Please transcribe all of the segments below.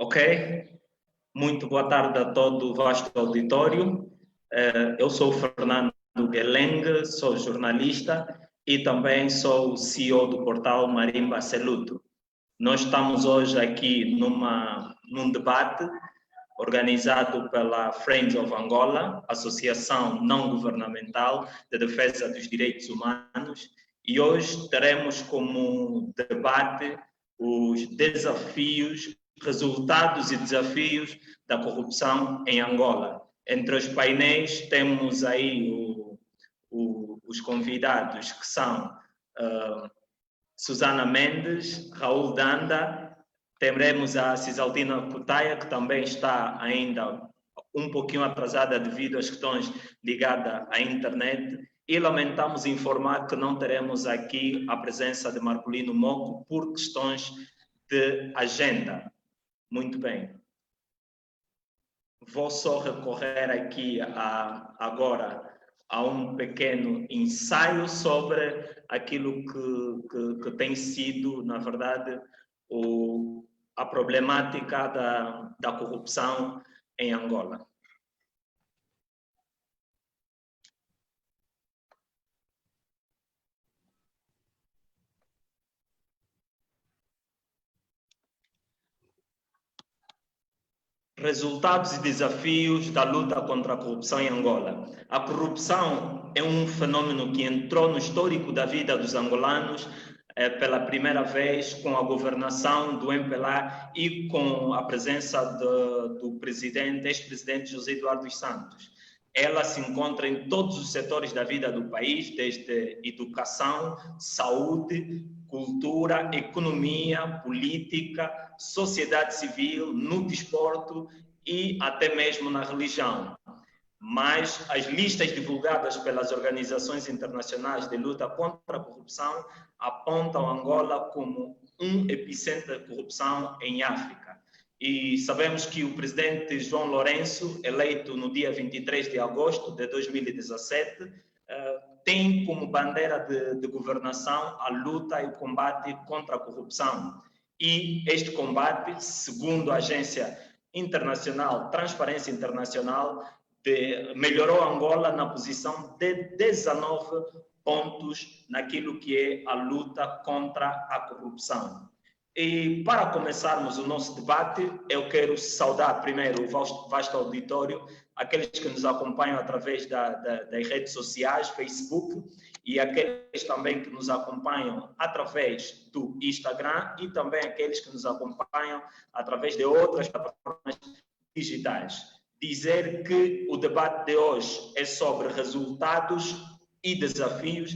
Ok, muito boa tarde a todo o vasto auditório. Eu sou o Fernando Gueleng, sou jornalista e também sou o CEO do portal Marimba Seluto. Nós estamos hoje aqui num debate organizado pela Friends of Angola, Associação Não Governamental de Defesa dos Direitos Humanos, e hoje teremos como debate os desafios, resultados e desafios da corrupção em Angola. Entre os painéis temos aí os convidados que são Susana Mendes, Raul Danda, teremos a Cisaltina Cutaia, que também está ainda um pouquinho atrasada devido às questões ligadas à internet, e lamentamos informar que não teremos aqui a presença de Marcolino Moco por questões de agenda. Muito bem. Vou só recorrer aqui agora a um pequeno ensaio sobre aquilo que tem sido, na verdade, a problemática da corrupção em Angola. Resultados e desafios da luta contra a corrupção em Angola. A corrupção é um fenômeno que entrou no histórico da vida dos angolanos pela primeira vez com a governação do MPLA e com a presença do ex-presidente José Eduardo dos Santos. Ela se encontra em todos os setores da vida do país, desde educação, saúde, cultura, economia, política, sociedade civil, no desporto e até mesmo na religião. Mas as listas divulgadas pelas organizações internacionais de luta contra a corrupção apontam Angola como um epicentro de corrupção em África. E sabemos que o presidente João Lourenço, eleito no dia 23 de agosto de 2017, tem como bandeira de governação a luta e o combate contra a corrupção. E este combate, segundo a Agência Internacional, Transparência Internacional, melhorou Angola na posição de 19 pontos naquilo que é a luta contra a corrupção. E para começarmos o nosso debate, eu quero saudar primeiro o vasto auditório, aqueles que nos acompanham através das redes sociais, Facebook, e aqueles também que nos acompanham através do Instagram e também aqueles que nos acompanham através de outras plataformas digitais. Dizer que o debate de hoje é sobre resultados e desafios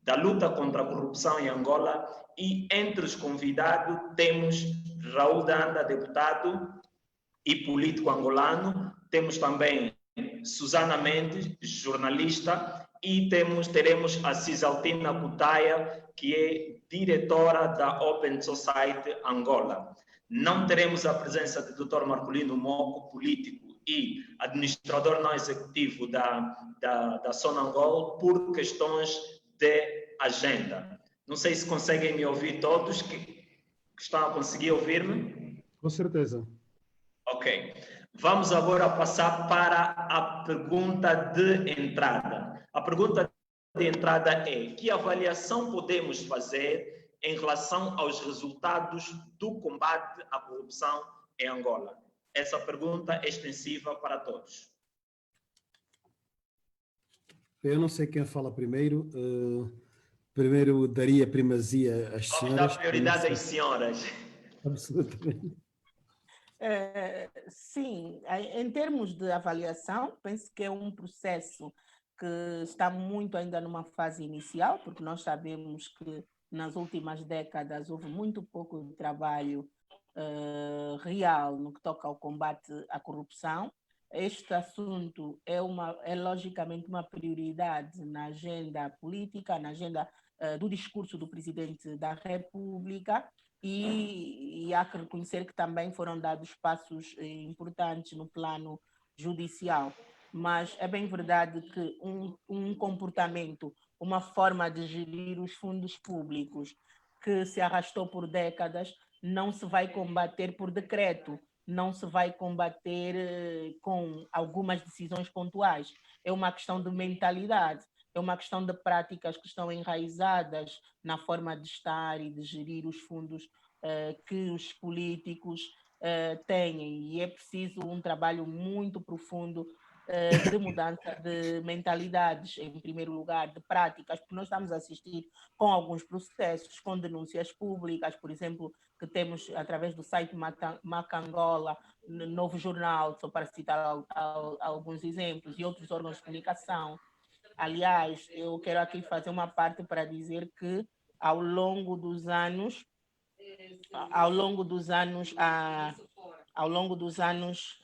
da luta contra a corrupção em Angola, e entre os convidados temos Raul Danda, deputado e político angolano, temos também Susana Mendes, jornalista, e teremos a Cisaltina Cutaia, que é diretora da Open Society Angola. Não teremos a presença do Dr. Marcolino Moco, político e administrador não executivo da Sonangol, por questões de agenda. Não sei se conseguem me ouvir todos, que estão a conseguir ouvir-me? Com certeza. Ok. Vamos agora passar para a pergunta de entrada. A pergunta de entrada é: que avaliação podemos fazer em relação aos resultados do combate à corrupção em Angola? Essa pergunta é extensiva para todos. Eu não sei quem fala primeiro. Primeiro daria primazia às senhoras. Vamos dar prioridade às senhoras. Absolutamente. Sim, em termos de avaliação, penso que é um processo que está muito ainda numa fase inicial, porque nós sabemos que nas últimas décadas houve muito pouco trabalho real no que toca ao combate à corrupção. Este assunto é logicamente uma prioridade na agenda política, na agenda do discurso do Presidente da República, e há que reconhecer que também foram dados passos importantes no plano judicial. Mas é bem verdade que um comportamento, uma forma de gerir os fundos públicos que se arrastou por décadas, não se vai combater por decreto, não se vai combater com algumas decisões pontuais. É uma questão de mentalidade, é uma questão de práticas que estão enraizadas na forma de estar e de gerir os fundos que os políticos têm. E é preciso um trabalho muito profundo de mudança de mentalidades, em primeiro lugar, de práticas, porque nós estamos a assistir com alguns processos, com denúncias públicas, por exemplo, que temos através do site Macangola, Novo Jornal, só para citar alguns exemplos, e outros órgãos de comunicação. Aliás, eu quero aqui fazer uma parte para dizer que ao longo dos anos, ao longo dos anos, ao longo dos anos,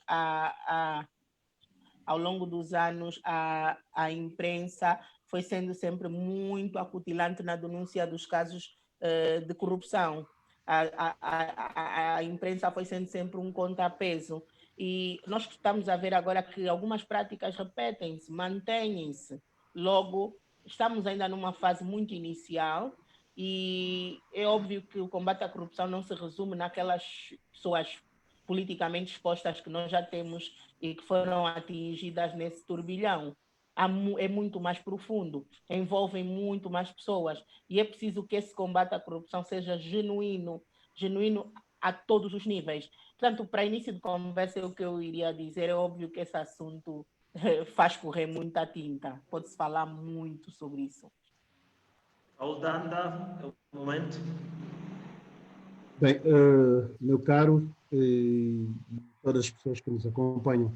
ao longo dos anos, a imprensa foi sendo sempre muito acutilante na denúncia dos casos de corrupção. A imprensa foi sendo sempre um contrapeso. E nós estamos a ver agora que algumas práticas repetem-se, mantêm-se. Logo, estamos ainda numa fase muito inicial e é óbvio que o combate à corrupção não se resume naquelas pessoas politicamente expostas que nós já temos e que foram atingidas nesse turbilhão. É muito mais profundo, envolvem muito mais pessoas e é preciso que esse combate à corrupção seja genuíno a todos os níveis. Portanto, para início de conversa, o que eu iria dizer é óbvio que esse assunto faz correr muita tinta, pode-se falar muito sobre isso. Aldanda, é o momento. Bem, meu caro e todas as pessoas que nos acompanham,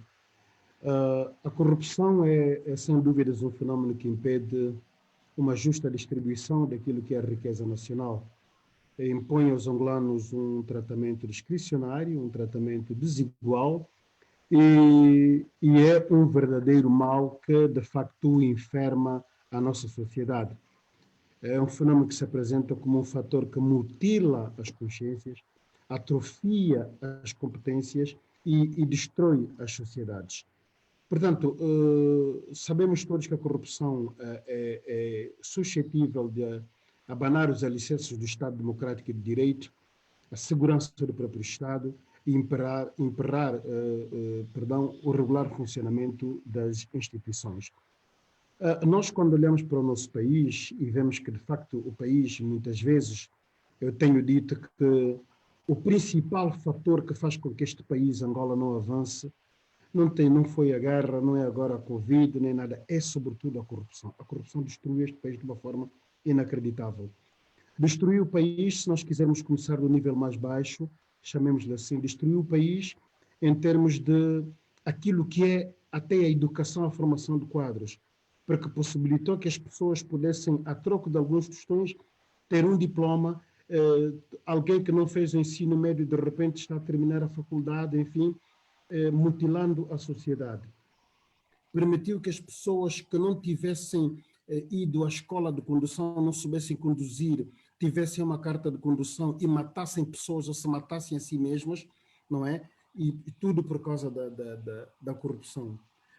a corrupção é sem dúvidas um fenómeno que impede uma justa distribuição daquilo que é a riqueza nacional. Impõe aos angolanos um tratamento discricionário, um tratamento desigual e é um verdadeiro mal que, de facto, enferma a nossa sociedade. É um fenômeno que se apresenta como um fator que mutila as consciências, atrofia as competências e destrói as sociedades. Portanto, sabemos todos que a corrupção é suscetível de abanar os alicerces do Estado Democrático e de Direito, a segurança do próprio Estado e emperrar o regular funcionamento das instituições. Nós, quando olhamos para o nosso país e vemos que, de facto, o país, muitas vezes, eu tenho dito que o principal fator que faz com que este país, Angola, não avance, não foi a guerra, não é agora a Covid, nem nada, é sobretudo a corrupção. A corrupção destruiu este país de uma forma inacreditável. Destruiu o país, se nós quisermos começar do nível mais baixo, chamemos-lhe assim, destruiu o país em termos de aquilo que é até a educação, a formação de quadros, porque possibilitou que as pessoas pudessem, a troco de alguns tostões, ter um diploma, alguém que não fez o ensino médio de repente está a terminar a faculdade, enfim, mutilando a sociedade. Permitiu que as pessoas que não tivessem ido à escola de condução, não soubessem conduzir, tivessem uma carta de condução e matassem pessoas ou se matassem a si mesmas, não é? E tudo por causa da corrupção.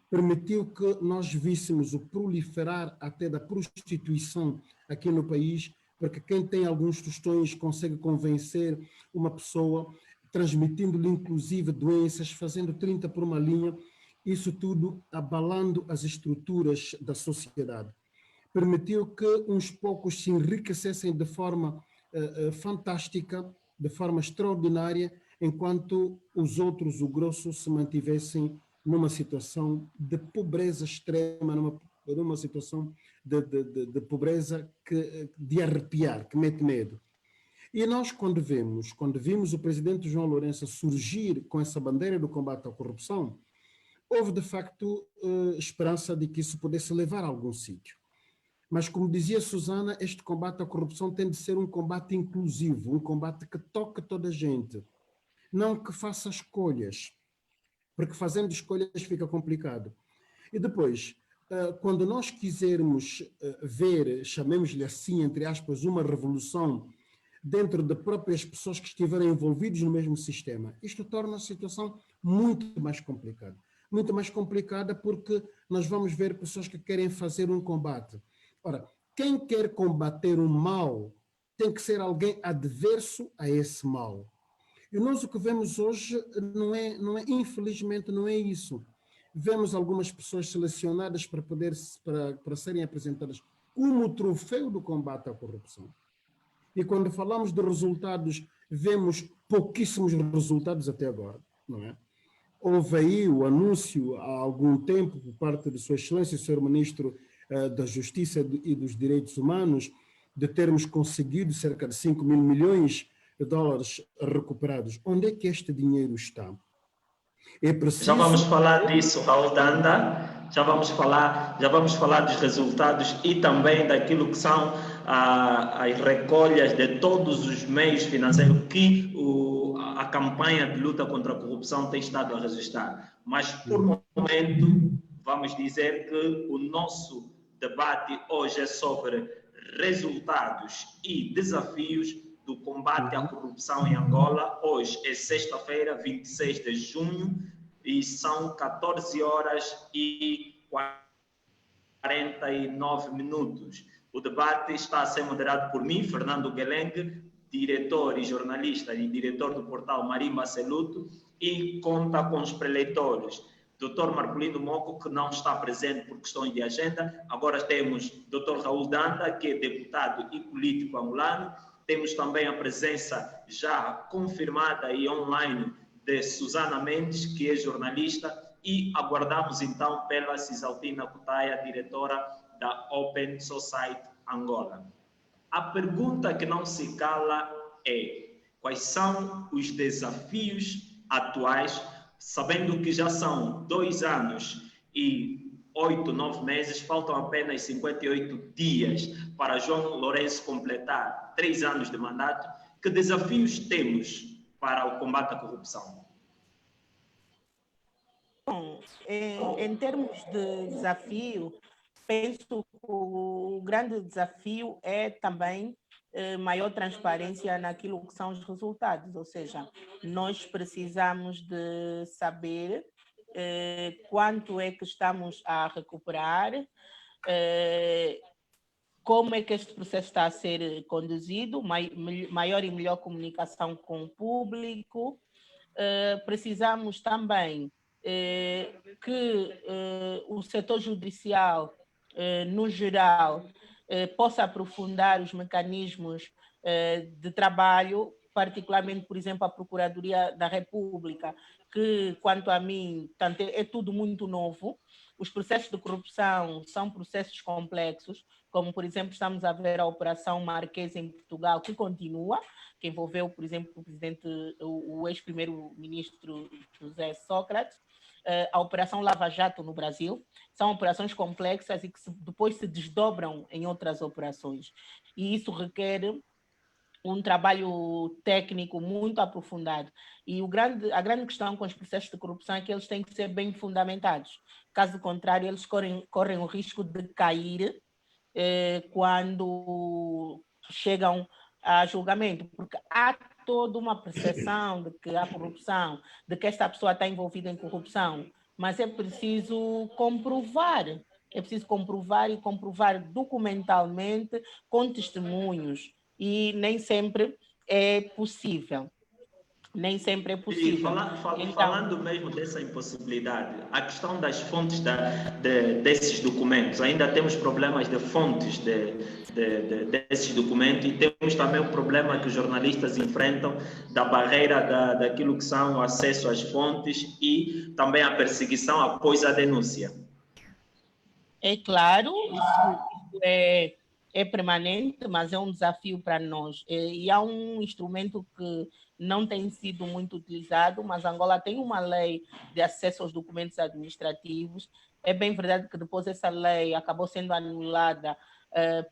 Permitiu que nós víssemos o proliferar até da prostituição aqui no país, porque quem tem alguns tostões consegue convencer uma pessoa, transmitindo-lhe inclusive doenças, fazendo 30 por uma linha, isso tudo abalando as estruturas da sociedade. Permitiu que uns poucos se enriquecessem de forma fantástica, de forma extraordinária, enquanto os outros, o grosso, se mantivessem numa situação de pobreza extrema, numa situação de pobreza de arrepiar, que mete medo. E nós, quando vimos o presidente João Lourenço surgir com essa bandeira do combate à corrupção, houve, de facto, esperança de que isso pudesse levar a algum sítio. Mas, como dizia Susana, este combate à corrupção tem de ser um combate inclusivo, um combate que toque toda a gente, não que faça escolhas, porque fazendo escolhas fica complicado. E depois, quando nós quisermos ver, chamemos-lhe assim, entre aspas, uma revolução dentro de próprias pessoas que estiverem envolvidas no mesmo sistema, isto torna a situação muito mais complicada. Muito mais complicada porque nós vamos ver pessoas que querem fazer um combate. Ora, quem quer combater o mal tem que ser alguém adverso a esse mal. E nós o que vemos hoje infelizmente não é isso. Vemos algumas pessoas selecionadas para serem apresentadas como troféu do combate à corrupção. E quando falamos de resultados, vemos pouquíssimos resultados até agora, não é? Houve aí o anúncio há algum tempo por parte de Sua Excelência, o Sr. Ministro da Justiça e dos Direitos Humanos, de termos conseguido cerca de 5 mil milhões de dólares recuperados. Onde é que este dinheiro está? É preciso... Já vamos falar disso, Raul Danda. Já vamos falar dos resultados e também daquilo que são as recolhas de todos os meios financeiros que a campanha de luta contra a corrupção tem estado a registrar. Mas, por momento, vamos dizer que o nosso debate hoje é sobre resultados e desafios do combate à corrupção em Angola. Hoje é sexta-feira, 26 de junho, e são 14 horas e 49 minutos. O debate está a ser moderado por mim, Fernando Guelengue, diretor e jornalista e diretor do portal Marimba Celuto, e conta com os preleitores Dr. Marcolino Moco, que não está presente por questões de agenda. Agora temos Dr. Raul Danda, que é deputado e político angolano. Temos também a presença já confirmada e online de Susana Mendes, que é jornalista, e aguardamos então pela Cisaltina Cutaia, diretora da Open Society Angola. A pergunta que não se cala é: quais são os desafios atuais, sabendo que já são 2 anos e 8, 9 meses, faltam apenas 58 dias para João Lourenço completar 3 anos de mandato? Que desafios temos para o combate à corrupção? Bom, em termos de desafio, penso que o grande desafio é também maior transparência naquilo que são os resultados, ou seja, nós precisamos de saber quanto é que estamos a recuperar, como é que este processo está a ser conduzido, maior e melhor comunicação com o público. Precisamos também que o setor judicial, no geral, possa aprofundar os mecanismos de trabalho, particularmente, por exemplo, a Procuradoria da República, que, quanto a mim, é tudo muito novo. Os processos de corrupção são processos complexos, como, por exemplo, estamos a ver a Operação Marquesa em Portugal, que continua, que envolveu, por exemplo, o ex-primeiro-ministro José Sócrates, a Operação Lava Jato no Brasil. São operações complexas e que depois se desdobram em outras operações. E isso requer um trabalho técnico muito aprofundado. E a grande questão com os processos de corrupção é que eles têm que ser bem fundamentados. Caso contrário, eles correm o risco de cair quando chegam a julgamento, porque há toda uma percepção de que há corrupção, de que esta pessoa está envolvida em corrupção, mas é preciso comprovar. É preciso comprovar e comprovar documentalmente, com testemunhos, e nem sempre é possível. Nem sempre é possível. E falando mesmo dessa impossibilidade, a questão das fontes desses documentos, ainda temos problemas de fontes desses documentos, e temos também o problema que os jornalistas enfrentam da barreira daquilo que são o acesso às fontes e também a perseguição após a denúncia. É claro, isso é permanente, mas é um desafio para nós. E há um instrumento que não tem sido muito utilizado, mas Angola tem uma lei de acesso aos documentos administrativos. É bem verdade que depois essa lei acabou sendo anulada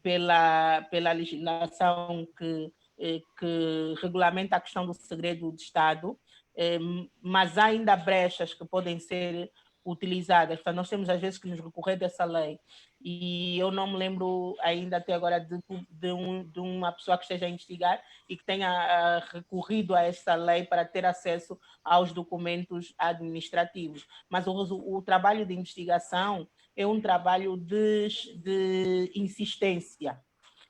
pela legislação que regulamenta a questão do segredo de Estado, mas há ainda brechas que podem ser utilizadas. Portanto, nós temos às vezes que nos recorrer dessa lei. E eu não me lembro ainda até agora de uma pessoa que esteja a investigar e que tenha recorrido a essa lei para ter acesso aos documentos administrativos. Mas o trabalho de investigação é um trabalho de insistência.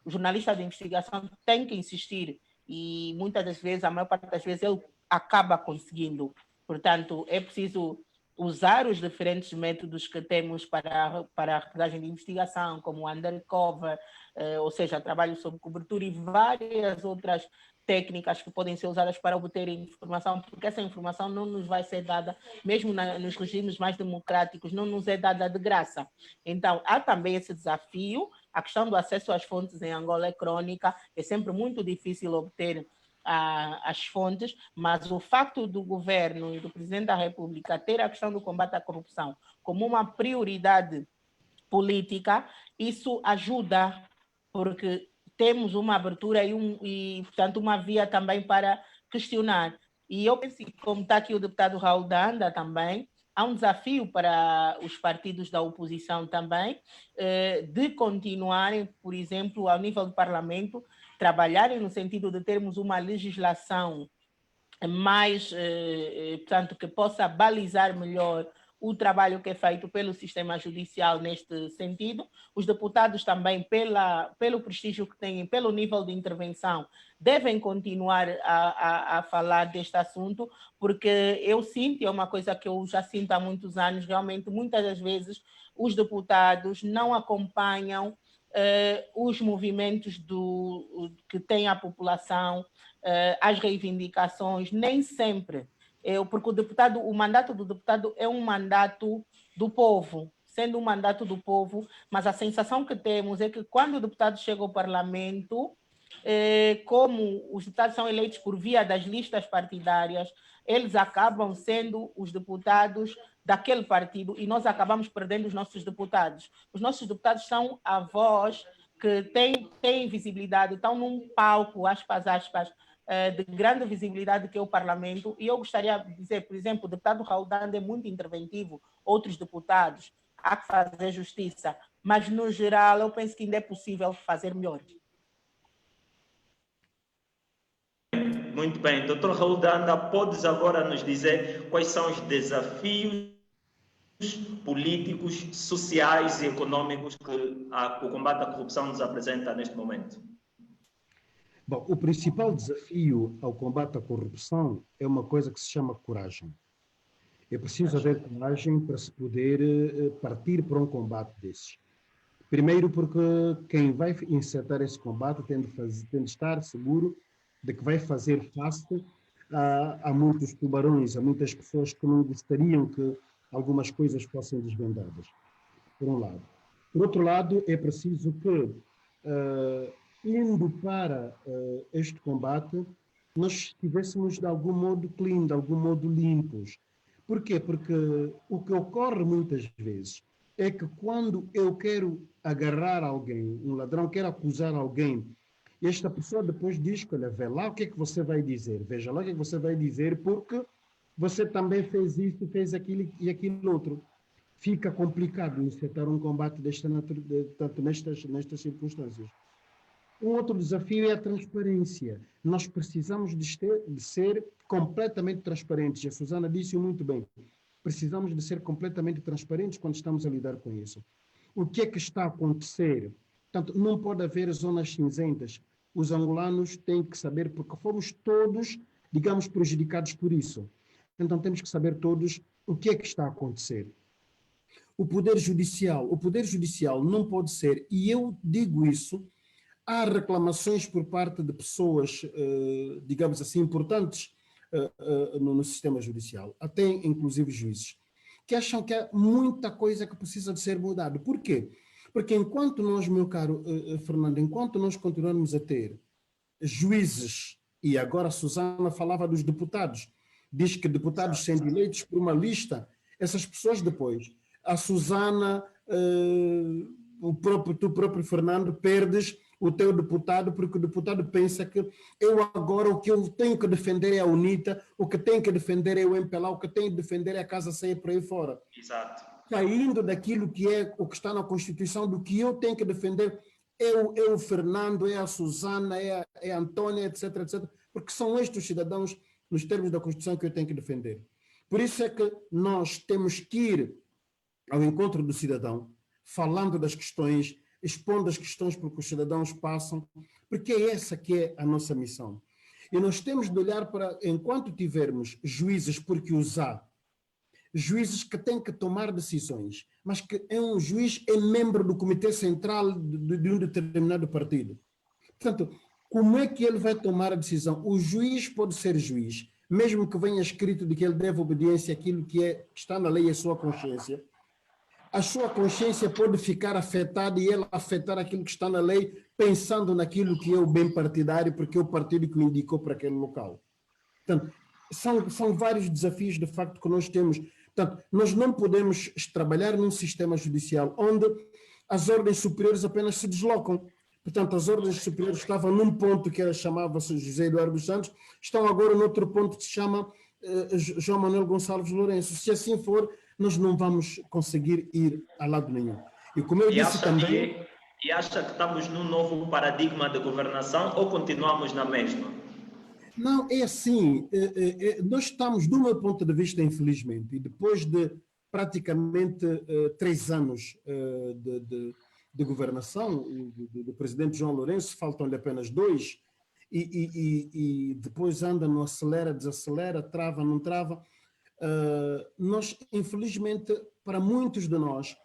O jornalista de investigação tem que insistir e muitas das vezes, a maior parte das vezes, ele acaba conseguindo. Portanto, é preciso usar os diferentes métodos que temos para a reportagem de investigação, como o undercover, ou seja, trabalho sob cobertura e várias outras técnicas que podem ser usadas para obter informação, porque essa informação não nos vai ser dada, mesmo nos regimes mais democráticos, não nos é dada de graça. Então, há também esse desafio. A questão do acesso às fontes em Angola é crônica, é sempre muito difícil obter as fontes, mas o facto do governo e do presidente da República ter a questão do combate à corrupção como uma prioridade política, isso ajuda, porque temos uma abertura e portanto, uma via também para questionar. E eu penso que, como está aqui o deputado Raul Danda também, há um desafio para os partidos da oposição também de continuarem, por exemplo, ao nível do Parlamento, trabalharem no sentido de termos uma legislação mais, portanto, que possa balizar melhor o trabalho que é feito pelo sistema judicial neste sentido. Os deputados também, pelo prestígio que têm, pelo nível de intervenção, devem continuar a falar deste assunto, porque eu sinto, é uma coisa que eu já sinto há muitos anos, realmente, muitas das vezes, os deputados não acompanham os movimentos que tem a população, as reivindicações, nem sempre. Porque o mandato do deputado é um mandato do povo, sendo um mandato do povo, mas a sensação que temos é que quando o deputado chega ao Parlamento, como os deputados são eleitos por via das listas partidárias, eles acabam sendo os deputados daquele partido e nós acabamos perdendo os nossos deputados. Os nossos deputados são a voz que tem visibilidade, estão num palco, aspas, de grande visibilidade que é o Parlamento, e eu gostaria de dizer, por exemplo, o deputado Raul Danda é muito interventivo, outros deputados, há que fazer justiça, mas no geral eu penso que ainda é possível fazer melhor. Muito bem, Dr. Raul Danda, podes agora nos dizer quais são os desafios políticos, sociais e econômicos que o combate à corrupção nos apresenta neste momento? Bom, o principal desafio ao combate à corrupção é uma coisa que se chama coragem. É preciso haver coragem para se poder partir para um combate desses. Primeiro porque quem vai insetar esse combate tem de estar seguro de que vai fazer face a muitos tubarões, a muitas pessoas que não gostariam que algumas coisas fossem desvendadas, por um lado. Por outro lado, é preciso que, indo para este combate, nós estivéssemos de algum modo clean, de algum modo limpos. Por quê? Porque o que ocorre muitas vezes é que quando eu quero agarrar alguém, um ladrão, quero acusar alguém, esta pessoa depois diz que, olha, vê lá o que é que você vai dizer, veja lá o que é que você vai dizer, porque você também fez isso, fez aquilo e aquilo outro. Fica complicado insetar um combate desta natureza, tanto nestas circunstâncias. Um outro desafio é a transparência. Nós precisamos de ser completamente transparentes. A Susana disse muito bem. Precisamos de ser completamente transparentes quando estamos a lidar com isso. O que é que está a acontecer? Portanto, não pode haver zonas cinzentas. Os angolanos têm que saber, porque fomos todos, digamos, prejudicados por isso. Então, temos que saber todos o que é que está a acontecer. O Poder Judicial não pode ser, e eu digo isso, há reclamações por parte de pessoas, digamos assim, importantes no sistema judicial, até inclusive juízes, que acham que há muita coisa que precisa de ser mudada. Por quê? Porque enquanto nós, meu caro Fernando, enquanto nós continuarmos a ter juízes, e agora a Susana falava dos deputados, diz que deputados sendo eleitos por uma lista, essas pessoas depois, a Susana, tu próprio Fernando, perdes o teu deputado, porque o deputado pensa que eu agora o que eu tenho que defender é a UNITA, o que tenho que defender é o MPLA, o que tenho que defender é a Casa Ceia por aí fora. Exato. Saindo daquilo que é o que está na Constituição, do que eu tenho que defender é o Fernando, é a Susana, é a Antônia, etc, etc, porque são estes os cidadãos, nos termos da Constituição, que eu tenho que defender. Por isso é que nós temos que ir ao encontro do cidadão, falando das questões, expondo as questões por que os cidadãos passam, porque é essa que é a nossa missão. E nós temos de olhar para, enquanto tivermos juízes, porque os há, juízes que têm que tomar decisões, mas que um juiz é membro do comitê central de um determinado partido. Portanto, como é que ele vai tomar a decisão? O juiz pode ser juiz, mesmo que venha escrito de que ele deve obediência àquilo que está na lei e a sua consciência. A sua consciência pode ficar afetada e ela afetar aquilo que está na lei, pensando naquilo que é o bem partidário, porque é o partido que o indicou para aquele local. Portanto, são vários desafios, de facto, que nós temos. Portanto, nós não podemos trabalhar num sistema judicial onde as ordens superiores apenas se deslocam. Portanto, as ordens superiores estavam num ponto que chamava-se José Eduardo dos Santos, estão agora noutro ponto que se chama João Manuel Gonçalves Lourenço. Se assim for, nós não vamos conseguir ir a lado nenhum. E como eu disse também... E acha que estamos num novo paradigma de governação ou continuamos na mesma? Não, é assim, nós estamos, do meu ponto de vista, infelizmente, e depois de praticamente 3 anos de governação do presidente João Lourenço, faltam-lhe apenas 2, e depois anda no acelera, desacelera, trava, não trava. Nós, infelizmente, para muitos de nós,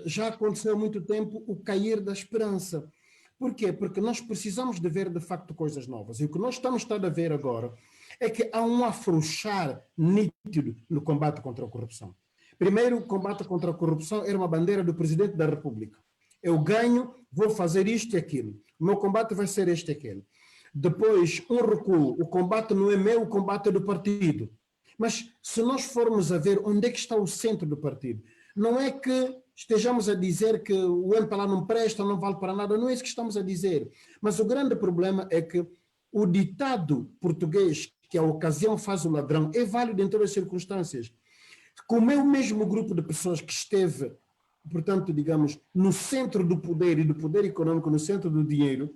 já aconteceu há muito tempo o cair da esperança. Por quê? Porque nós precisamos de ver, de facto, coisas novas. E o que nós estamos a ver agora é que há um afrouxar nítido no combate contra a corrupção. Primeiro, o combate contra a corrupção era uma bandeira do presidente da República. Eu ganho, vou fazer isto e aquilo. O meu combate vai ser este e aquele. Depois, um recuo. O combate não é meu, o combate é do partido. Mas se nós formos a ver onde é que está o centro do partido, não é que estejamos a dizer que o MPLA não presta, não vale para nada, não é isso que estamos a dizer. Mas o grande problema é que o ditado português, que a ocasião faz o ladrão, é válido em todas as circunstâncias. Como é o mesmo grupo de pessoas que esteve, portanto, digamos, no centro do poder e do poder econômico, no centro do dinheiro,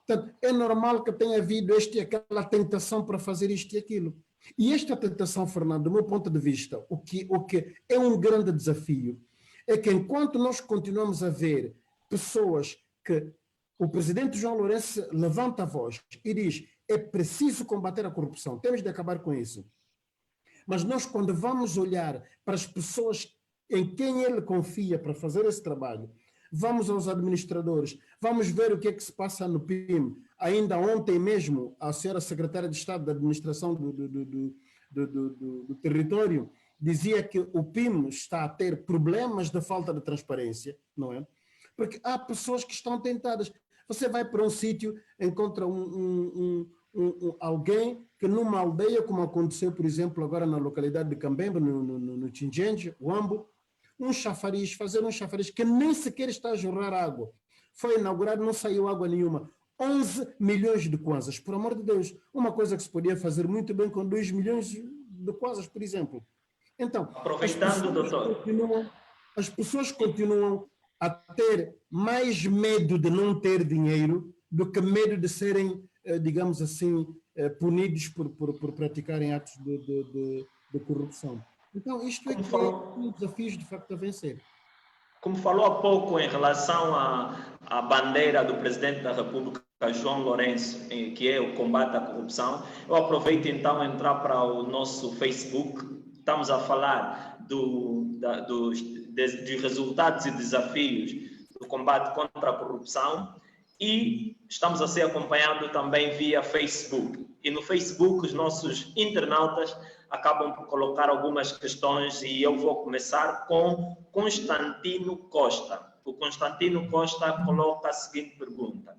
portanto, é normal que tenha havido esta e aquela tentação para fazer isto e aquilo. E esta tentação, Fernando, do meu ponto de vista, o que é um grande desafio, é que enquanto nós continuamos a ver pessoas que o presidente João Lourenço levanta a voz e diz é preciso combater a corrupção, temos de acabar com isso. Mas nós, quando vamos olhar para as pessoas em quem ele confia para fazer esse trabalho, vamos aos administradores, vamos ver o que é que se passa no PIM. Ainda ontem mesmo, a senhora secretária de Estado da Administração do Território dizia que o PIM está a ter problemas de falta de transparência, não é? Porque há pessoas que estão tentadas. Você vai para um sítio, encontra alguém que numa aldeia, como aconteceu, por exemplo, agora na localidade de Cambembe, no Tinjenge, Uambo, fazer um chafariz que nem sequer está a jorrar água. Foi inaugurado, não saiu água nenhuma. 11 milhões de kwanzas, por amor de Deus. Uma coisa que se podia fazer muito bem com 2 milhões de kwanzas, por exemplo. Então, aproveitando, doutor, as pessoas continuam a ter mais medo de não ter dinheiro do que medo de serem, digamos assim, punidos por praticarem atos de corrupção. Então, isto é que é um desafio de facto a vencer. Como falou há pouco em relação à bandeira do presidente da República, João Lourenço, que é o combate à corrupção, eu aproveito então entrar para o nosso Facebook. Estamos a falar dos resultados e desafios do combate contra a corrupção e estamos a ser acompanhados também via Facebook. E no Facebook os nossos internautas acabam por colocar algumas questões e eu vou começar com Constantino Costa. o Constantino Costa coloca a seguinte pergunta.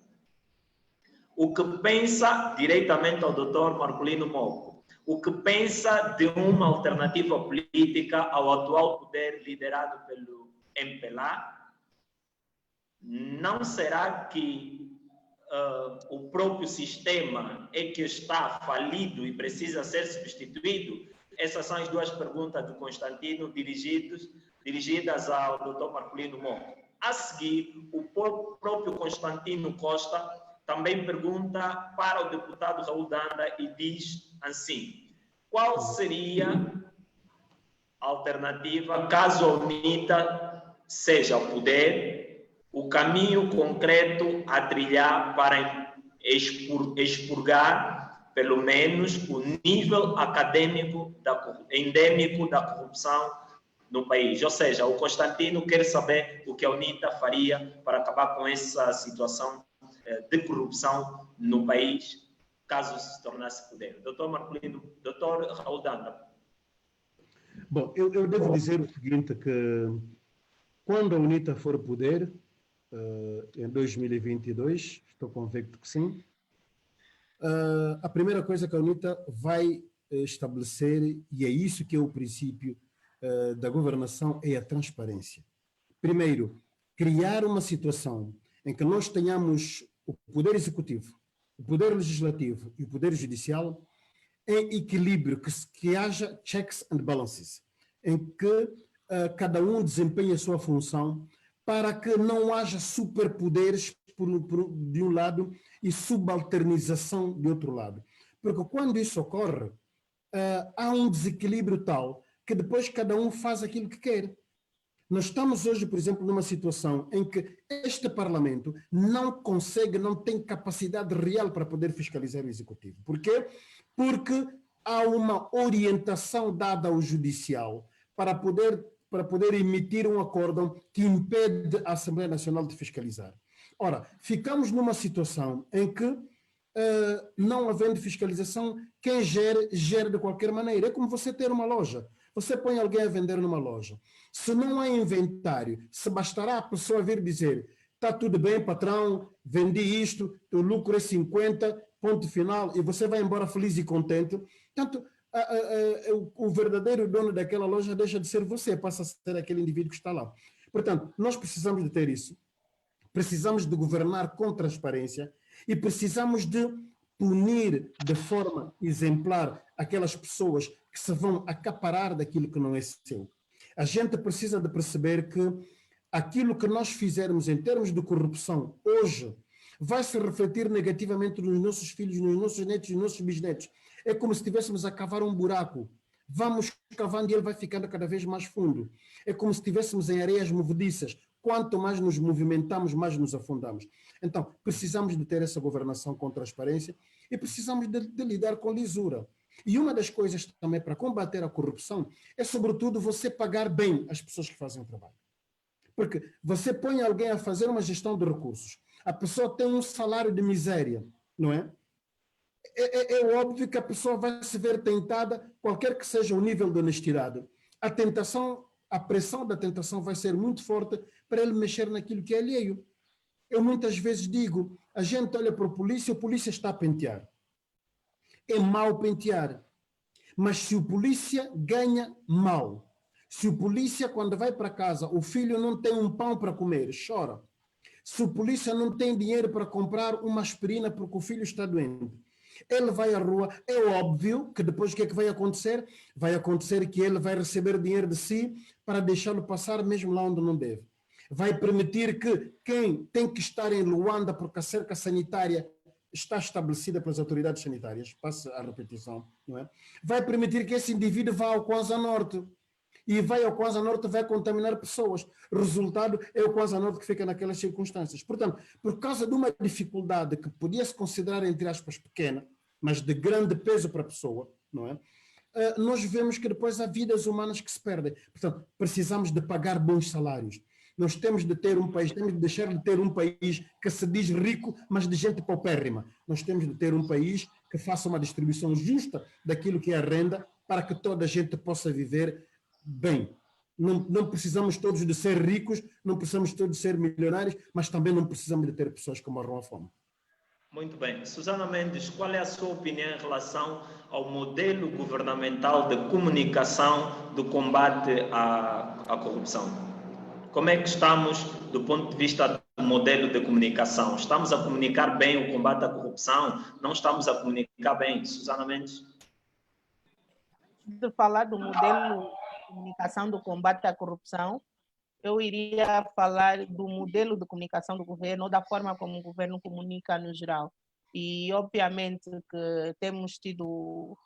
O que pensa, diretamente ao Dr. Marcolino Mocco, o que pensa de uma alternativa política ao atual poder liderado pelo MPLA? Não será que o próprio sistema é que está falido e precisa ser substituído? Essas são as duas perguntas do Constantino dirigidas ao Dr. Marcolino Mocco. A seguir, o próprio Constantino Costa também pergunta para o deputado Raul Danda e diz assim: qual seria a alternativa caso a UNITA seja ao poder, o caminho concreto a trilhar para expurgar, pelo menos, o nível acadêmico endêmico da corrupção no país? Ou seja, o Constantino quer saber o que a UNITA faria para acabar com essa situação de corrupção no país, caso se tornasse poder. Doutor Marcolino, doutor Raul Danda. Bom, eu devo dizer o seguinte, que quando a UNITA for poder, em 2022, estou convicto que sim, a primeira coisa que a UNITA vai estabelecer, e é isso que é o princípio da governação, é a transparência. Primeiro, criar uma situação em que nós tenhamos o poder executivo, o poder legislativo e o poder judicial em equilíbrio, que haja checks and balances, em que cada um desempenhe a sua função, para que não haja superpoderes de um lado e subalternização de outro lado. Porque quando isso ocorre, há um desequilíbrio tal que depois cada um faz aquilo que quer. Nós estamos hoje, por exemplo, numa situação em que este Parlamento não consegue, não tem capacidade real para poder fiscalizar o Executivo. Por quê? Porque há uma orientação dada ao Judicial para poder emitir um acórdão que impede a Assembleia Nacional de fiscalizar. Ora, ficamos numa situação em que, não havendo fiscalização, quem gera de qualquer maneira. É como você ter uma loja. Você põe alguém a vender numa loja. Se não há inventário, se bastará a pessoa vir dizer: está tudo bem, patrão, vendi isto, o lucro é 50, ponto final, e você vai embora feliz e contente. Portanto, o verdadeiro dono daquela loja deixa de ser você, passa a ser aquele indivíduo que está lá. Portanto, nós precisamos de ter isso. Precisamos de governar com transparência e precisamos de punir de forma exemplar aquelas pessoas que se vão acaparar daquilo que não é seu. A gente precisa de perceber que aquilo que nós fizermos em termos de corrupção hoje vai se refletir negativamente nos nossos filhos, nos nossos netos e nos nossos bisnetos. É como se estivéssemos a cavar um buraco. Vamos cavando e ele vai ficando cada vez mais fundo. É como se estivéssemos em areias movediças. Quanto mais nos movimentamos, mais nos afundamos. Então, precisamos de ter essa governação com transparência e precisamos de lidar com lisura. E uma das coisas também para combater a corrupção é, sobretudo, você pagar bem as pessoas que fazem o trabalho. Porque você põe alguém a fazer uma gestão de recursos, a pessoa tem um salário de miséria, não é? É óbvio que a pessoa vai se ver tentada, qualquer que seja o nível de honestidade. A tentação, a pressão da tentação vai ser muito forte para ele mexer naquilo que é alheio. Eu muitas vezes digo, a gente olha para o polícia está a pentear. É mau pentear. Mas se o polícia ganha mal, se o polícia, quando vai para casa, o filho não tem um pão para comer, chora. Se o polícia não tem dinheiro para comprar uma aspirina porque o filho está doente, ele vai à rua. É óbvio que depois o que é que vai acontecer? Vai acontecer que ele vai receber dinheiro de si para deixá-lo passar mesmo lá onde não deve. Vai permitir que quem tem que estar em Luanda porque a cerca sanitária está estabelecida pelas autoridades sanitárias, passa a repetição, não é? Vai permitir que esse indivíduo vá ao Kwanza Norte. E vai ao Kwanza Norte, vai contaminar pessoas. Resultado é o Kwanza Norte que fica naquelas circunstâncias. Portanto, por causa de uma dificuldade que podia se considerar, entre aspas, pequena, mas de grande peso para a pessoa, não é? Nós vemos que depois há vidas humanas que se perdem. Portanto, precisamos de pagar bons salários. Nós temos de ter um país, temos de deixar de ter um país que se diz rico, mas de gente paupérrima. Nós temos de ter um país que faça uma distribuição justa daquilo que é a renda para que toda a gente possa viver bem. não precisamos todos de ser ricos, não precisamos todos de ser milionários, mas também não precisamos de ter pessoas que morram à fome. Muito bem. Susana Mendes, qual é a sua opinião em relação ao modelo governamental de comunicação do combate à corrupção? Como é que estamos do ponto de vista do modelo de comunicação? Estamos a comunicar bem o combate à corrupção? Não estamos a comunicar bem? Susana Mendes? De falar do modelo de comunicação do combate à corrupção, eu iria falar do modelo de comunicação do governo, ou da forma como o governo comunica no geral. E, obviamente, que temos tido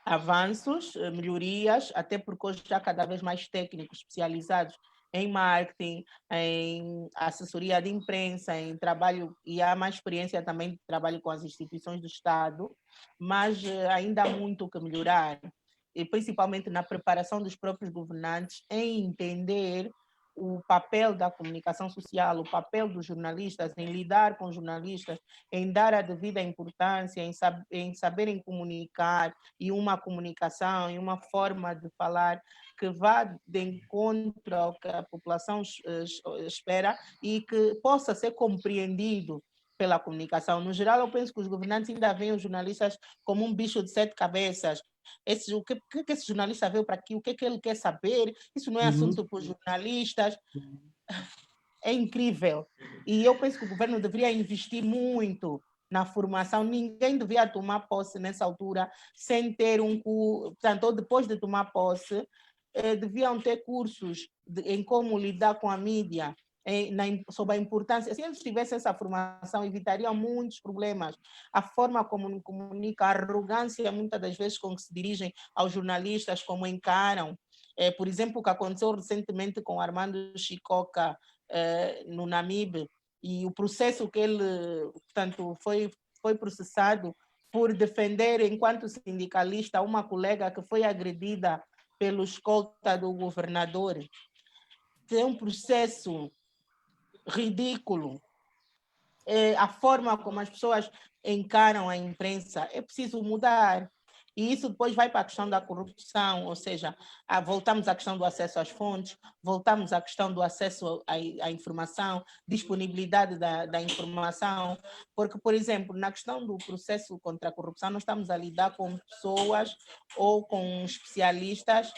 avanços, melhorias, até porque hoje há cada vez mais técnicos especializados em marketing, em assessoria de imprensa, em trabalho, e há mais experiência também de trabalho com as instituições do Estado, mas ainda há muito o que melhorar, e principalmente na preparação dos próprios governantes em entender o papel da comunicação social, o papel dos jornalistas, em lidar com jornalistas, em dar a devida importância, em saberem comunicar, e uma comunicação, e uma forma de falar que vá de encontro ao que a população espera e que possa ser compreendido pela comunicação. No geral, eu penso que os governantes ainda veem os jornalistas como um bicho de 7 cabeças. O que esse jornalista veio para aqui? O que ele quer saber? Isso não é assunto para os jornalistas. É incrível. E eu penso que o governo deveria investir muito na formação. Ninguém devia tomar posse nessa altura sem ter portanto, ou depois de tomar posse, deviam ter cursos em como lidar com a mídia, sobre a importância. Se eles tivessem essa formação, evitariam muitos problemas. A forma como comunica, a arrogância, muitas das vezes, com que se dirigem aos jornalistas, como encaram. Por exemplo, o que aconteceu recentemente com Armando Chicoca no Namibe, e o processo que ele, portanto, foi processado por defender, enquanto sindicalista, uma colega que foi agredida pelo escolta do governador. É um processo ridículo. A forma como as pessoas encaram a imprensa é preciso mudar. E isso depois vai para a questão da corrupção, ou seja, voltamos à questão do acesso às fontes, voltamos à questão do acesso à informação, disponibilidade da informação, porque, por exemplo, na questão do processo contra a corrupção, nós estamos a lidar com pessoas ou com especialistas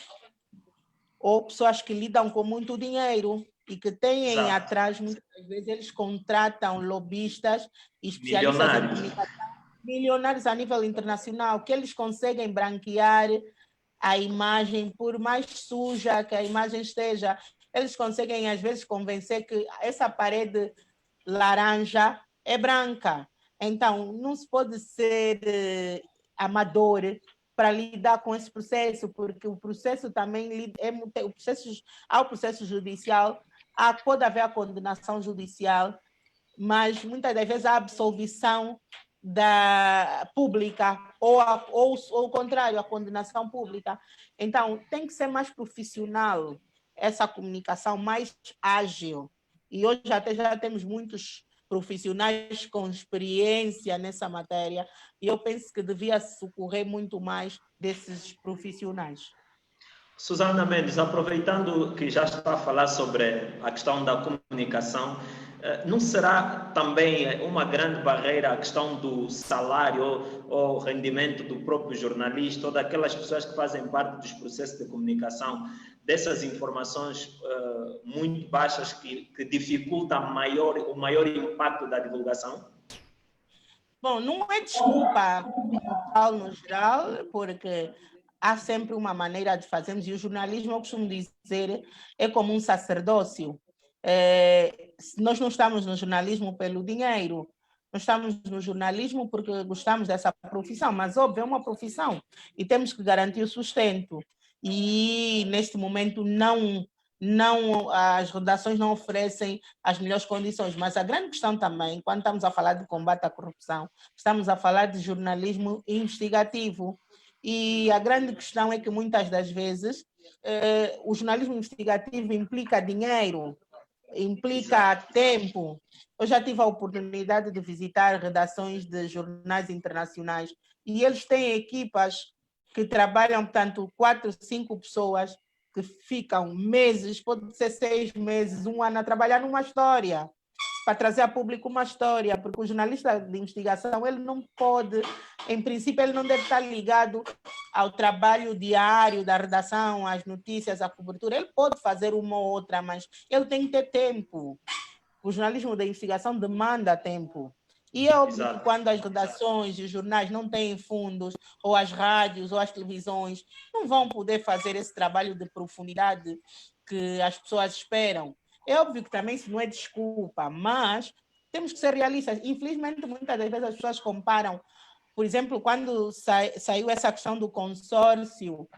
ou pessoas que lidam com muito dinheiro e que têm atrás, muitas vezes, eles contratam lobistas e especialistas em comunicação, milionários a nível internacional, que eles conseguem branquear a imagem, por mais suja que a imagem esteja, eles conseguem, às vezes, convencer que essa parede laranja é branca. Então, não se pode ser amador para lidar com esse processo, porque o processo também há o processo judicial, pode haver a condenação judicial, mas muitas das vezes a absolvição pública ou o contrário, a condenação pública. Então, tem que ser mais profissional essa comunicação, mais ágil. E hoje até já temos muitos profissionais com experiência nessa matéria, e eu penso que devia socorrer muito mais desses profissionais. Susana Mendes, aproveitando que já está a falar sobre a questão da comunicação, não será também uma grande barreira a questão do salário ou rendimento do próprio jornalista ou daquelas pessoas que fazem parte dos processos de comunicação, dessas informações muito baixas que dificultam o maior impacto da divulgação? Bom, não é desculpa no geral, porque há sempre uma maneira de fazermos, e o jornalismo, eu costumo dizer, é como um sacerdócio. Nós não estamos no jornalismo pelo dinheiro, nós estamos no jornalismo porque gostamos dessa profissão, mas, óbvio, é uma profissão e temos que garantir o sustento. E, neste momento, as redações não oferecem as melhores condições, mas a grande questão também, quando estamos a falar de combate à corrupção, estamos a falar de jornalismo investigativo. E a grande questão é que muitas das vezes o jornalismo investigativo implica dinheiro, implica tempo. Eu já tive a oportunidade de visitar redações de jornais internacionais e eles têm equipas que trabalham, portanto, 4, 5 pessoas que ficam meses, pode ser 6 meses, 1 ano a trabalhar numa história, para trazer a público uma história, porque o jornalista de investigação, ele não pode, em princípio, ele não deve estar ligado ao trabalho diário da redação, às notícias, à cobertura. Ele pode fazer uma ou outra, mas ele tem que ter tempo. O jornalismo de investigação demanda tempo. E é óbvio que quando as redações e os jornais não têm fundos, ou as rádios, ou as televisões, não vão poder fazer esse trabalho de profundidade que as pessoas esperam. É óbvio que também isso não é desculpa, mas temos que ser realistas. Infelizmente, muitas das vezes as pessoas comparam. Por exemplo, quando saiu essa questão do consórcio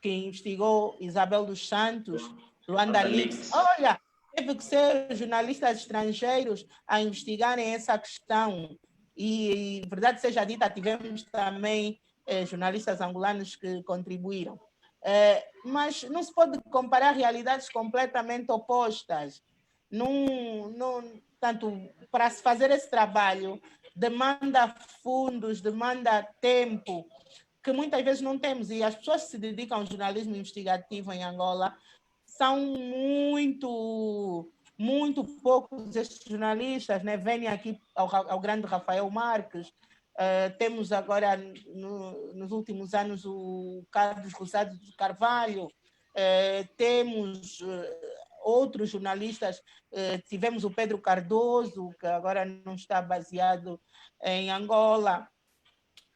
que investigou Isabel dos Santos, Luanda Leaks, olha, teve que ser jornalistas estrangeiros a investigarem essa questão. E, verdade seja dita, tivemos também jornalistas angolanos que contribuíram. Mas não se pode comparar realidades completamente opostas. Tanto para se fazer esse trabalho, demanda fundos, demanda tempo, que muitas vezes não temos. E as pessoas que se dedicam ao jornalismo investigativo em Angola são muito poucos estes jornalistas, né? Vêm aqui ao grande Rafael Marques. Temos agora, nos últimos anos, o Carlos Rosado de Carvalho. Temos outros jornalistas. Tivemos o Pedro Cardoso, que agora não está baseado em Angola.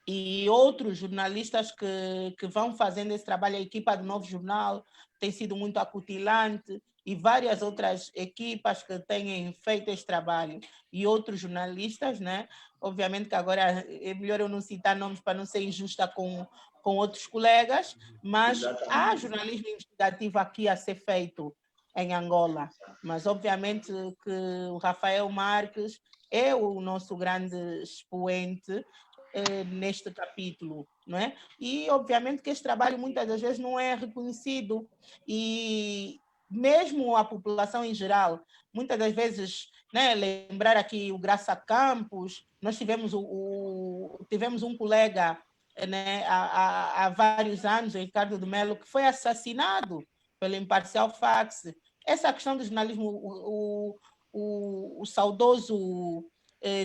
E outros jornalistas que vão fazendo esse trabalho. A equipa do Novo Jornal tem sido muito acutilante, e várias outras equipas que têm feito esse trabalho. E outros jornalistas, né? Obviamente que agora é melhor eu não citar nomes para não ser injusta com outros colegas, mas há jornalismo investigativo aqui a ser feito em Angola. Mas, obviamente, que o Rafael Marques é o nosso grande expoente neste capítulo, não é? E, obviamente, que este trabalho muitas das vezes não é reconhecido, e mesmo a população em geral, muitas das vezes, né, lembrar aqui o Graça Campos, nós tivemos um colega, né, há vários anos, o Ricardo de Mello, que foi assassinado pelo Imparcial Fax. Essa questão do jornalismo, o saudoso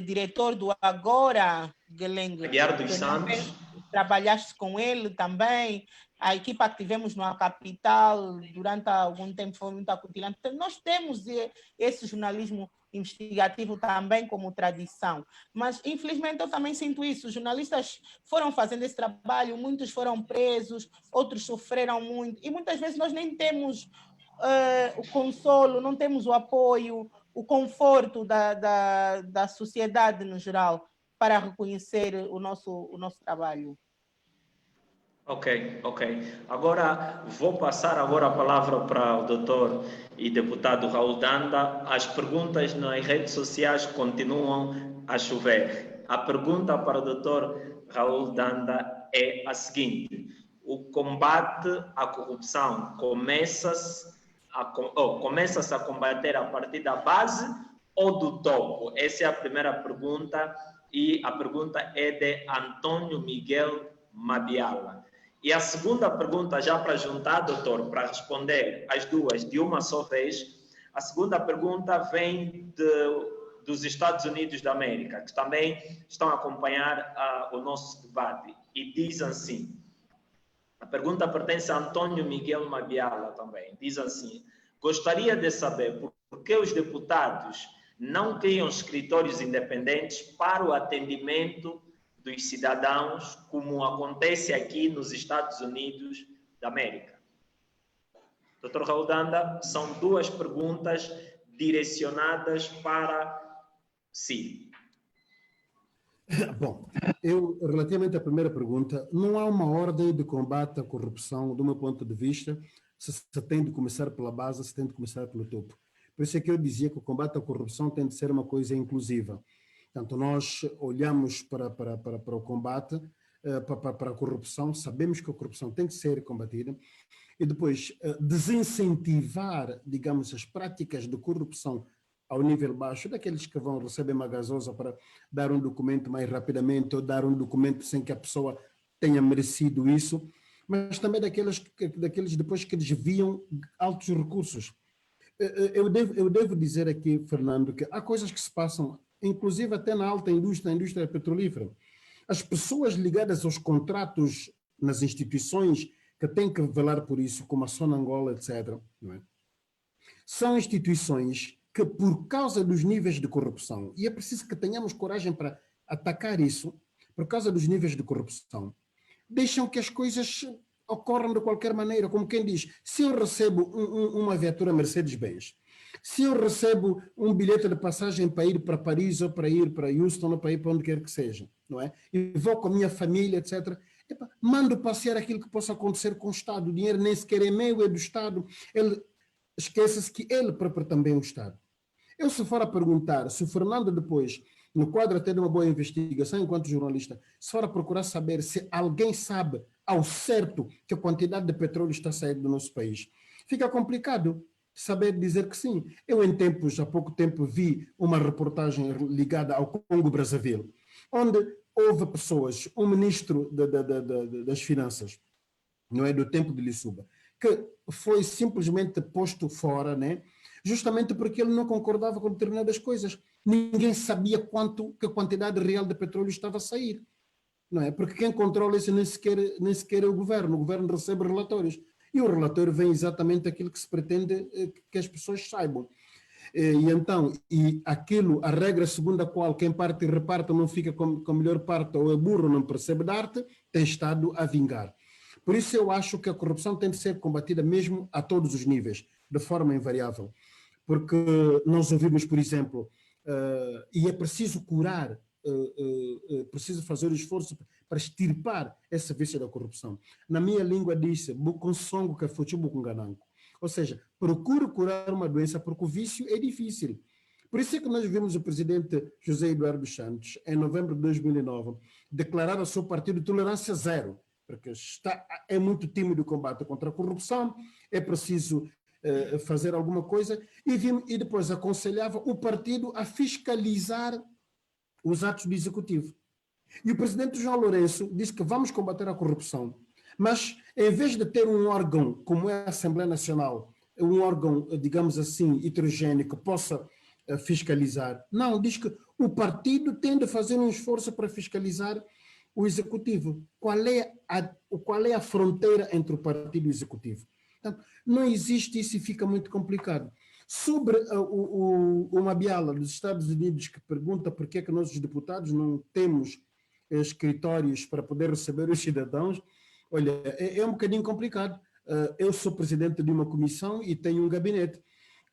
diretor do Agora, Geleng, Aguiar dos Santos, trabalhaste com ele também. A equipa que tivemos na capital durante algum tempo foi muito acutilante. Então, nós temos esse jornalismo investigativo também como tradição. Mas, infelizmente, eu também sinto isso. Os jornalistas foram fazendo esse trabalho, muitos foram presos, outros sofreram muito, e muitas vezes nós nem temos o consolo, não temos o apoio, o conforto da sociedade no geral para reconhecer o nosso trabalho. Ok. Agora vou passar a palavra para o doutor e deputado Raul Danda. As perguntas nas redes sociais continuam a chover. A pergunta para o doutor Raul Danda é a seguinte: o combate à corrupção começa-se a combater a partir da base ou do topo? Essa é a primeira pergunta, e a pergunta é de Antônio Miguel Mabiala. E a segunda pergunta, já para juntar, doutor, para responder as duas de uma só vez, a segunda pergunta vem dos Estados Unidos da América, que também estão a acompanhar o nosso debate, e diz assim, a pergunta pertence a Antônio Miguel Mabiala também, diz assim: gostaria de saber por que os deputados não criam escritórios independentes para o atendimento dos cidadãos, como acontece aqui nos Estados Unidos da América. Dr. Raul Danda, são duas perguntas direcionadas para si. Bom, relativamente à primeira pergunta, não há uma ordem de combate à corrupção, do meu ponto de vista, se tem de começar pela base, se tem de começar pelo topo. Por isso é que eu dizia que o combate à corrupção tem de ser uma coisa inclusiva. Portanto, nós olhamos para o combate, para a corrupção, sabemos que a corrupção tem que ser combatida, e depois desincentivar, digamos, as práticas de corrupção ao nível baixo, daqueles que vão receber uma gasosa para dar um documento mais rapidamente, ou dar um documento sem que a pessoa tenha merecido isso. mas também daqueles depois que desviam altos recursos. Eu devo dizer aqui, Fernando, que há coisas que se passam, inclusive até na alta indústria, na indústria petrolífera. As pessoas ligadas aos contratos nas instituições que têm que velar por isso, como a Sonangol, etc., não é? São instituições que, por causa dos níveis de corrupção, e é preciso que tenhamos coragem para atacar isso, por causa dos níveis de corrupção, deixam que as coisas ocorram de qualquer maneira, como quem diz, se eu recebo uma viatura Mercedes-Benz, se eu recebo um bilhete de passagem para ir para Paris, ou para ir para Houston, ou para ir para onde quer que seja, não é? E vou com a minha família, etc., mando passear aquilo que possa acontecer com o Estado. O dinheiro nem sequer é meu, é do Estado. Ele esquece-se que ele próprio também é o Estado. Eu, se for a perguntar, se o Fernando depois, no quadro até de uma boa investigação enquanto jornalista, se for a procurar saber se alguém sabe ao certo que a quantidade de petróleo está saindo do nosso país, fica complicado saber dizer que sim. Eu, há pouco tempo, vi uma reportagem ligada ao Congo-Brazzaville, onde houve pessoas, um ministro das Finanças, não é, do tempo de Lissuba, que foi simplesmente posto fora, né, justamente porque ele não concordava com determinadas coisas. Ninguém sabia que a quantidade real de petróleo estava a sair, não é? Porque quem controla isso nem sequer é o governo recebe relatórios. E o relatório vem exatamente aquilo que se pretende que as pessoas saibam. E então, a regra segundo a qual quem parte e reparte não fica com a melhor parte, ou é burro, não percebe da arte, tem estado a vingar. Por isso eu acho que a corrupção tem de ser combatida mesmo a todos os níveis, de forma invariável. Porque nós ouvimos, por exemplo, e é preciso curar, preciso fazer o esforço para extirpar essa vício da corrupção. Na minha língua diz-se, buconsongo que fuchibucungananco. Ou seja, procure curar uma doença porque o vício é difícil. Por isso é que nós vimos o presidente José Eduardo Santos, em novembro de 2009, declarar ao seu partido tolerância zero, porque é muito tímido o combate contra a corrupção, é preciso fazer alguma coisa, e depois aconselhava o partido a fiscalizar os atos do executivo. E o presidente João Lourenço disse que vamos combater a corrupção, mas em vez de ter um órgão como é a Assembleia Nacional, um órgão, digamos assim, heterogêneo, que possa fiscalizar, não, diz que o partido tem de fazer um esforço para fiscalizar o executivo. Qual é a fronteira entre o partido e o executivo? Então, não existe isso e fica muito complicado. Sobre o Mabiala dos Estados Unidos, que pergunta por que é que nós, os deputados, não temos escritórios para poder receber os cidadãos, olha, é um bocadinho complicado. Eu sou presidente de uma comissão e tenho um gabinete.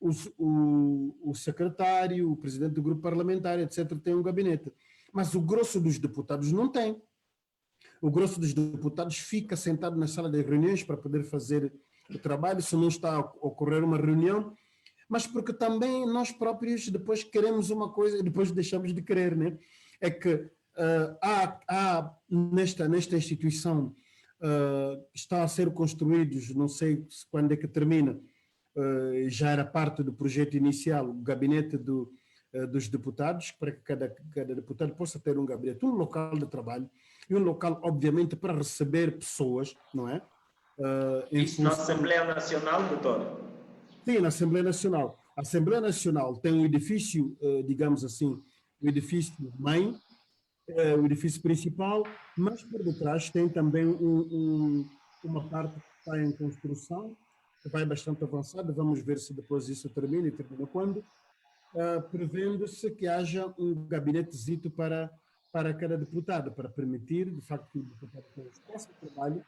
O secretário, o presidente do grupo parlamentar, etc., tem um gabinete. Mas o grosso dos deputados não tem. O grosso dos deputados fica sentado na sala de reuniões para poder fazer o trabalho, se não está a ocorrer uma reunião, mas porque também nós próprios depois queremos uma coisa e depois deixamos de querer, né? É que há nesta instituição está a ser construídos, não sei quando é que termina, já era parte do projeto inicial, o gabinete dos deputados, para que cada deputado possa ter um gabinete, um local de trabalho e um local, obviamente, para receber pessoas, não é? Isso na Assembleia Nacional, doutor? Sim, na Assembleia Nacional. A Assembleia Nacional tem um edifício, digamos assim, o edifício mãe, o edifício principal, mas por detrás tem também uma parte que está em construção, que vai bastante avançada. Vamos ver se depois isso termina e termina quando, prevendo-se que haja um gabinetezito para cada deputado, para permitir, de facto, que o deputado tenha espaço de trabalho,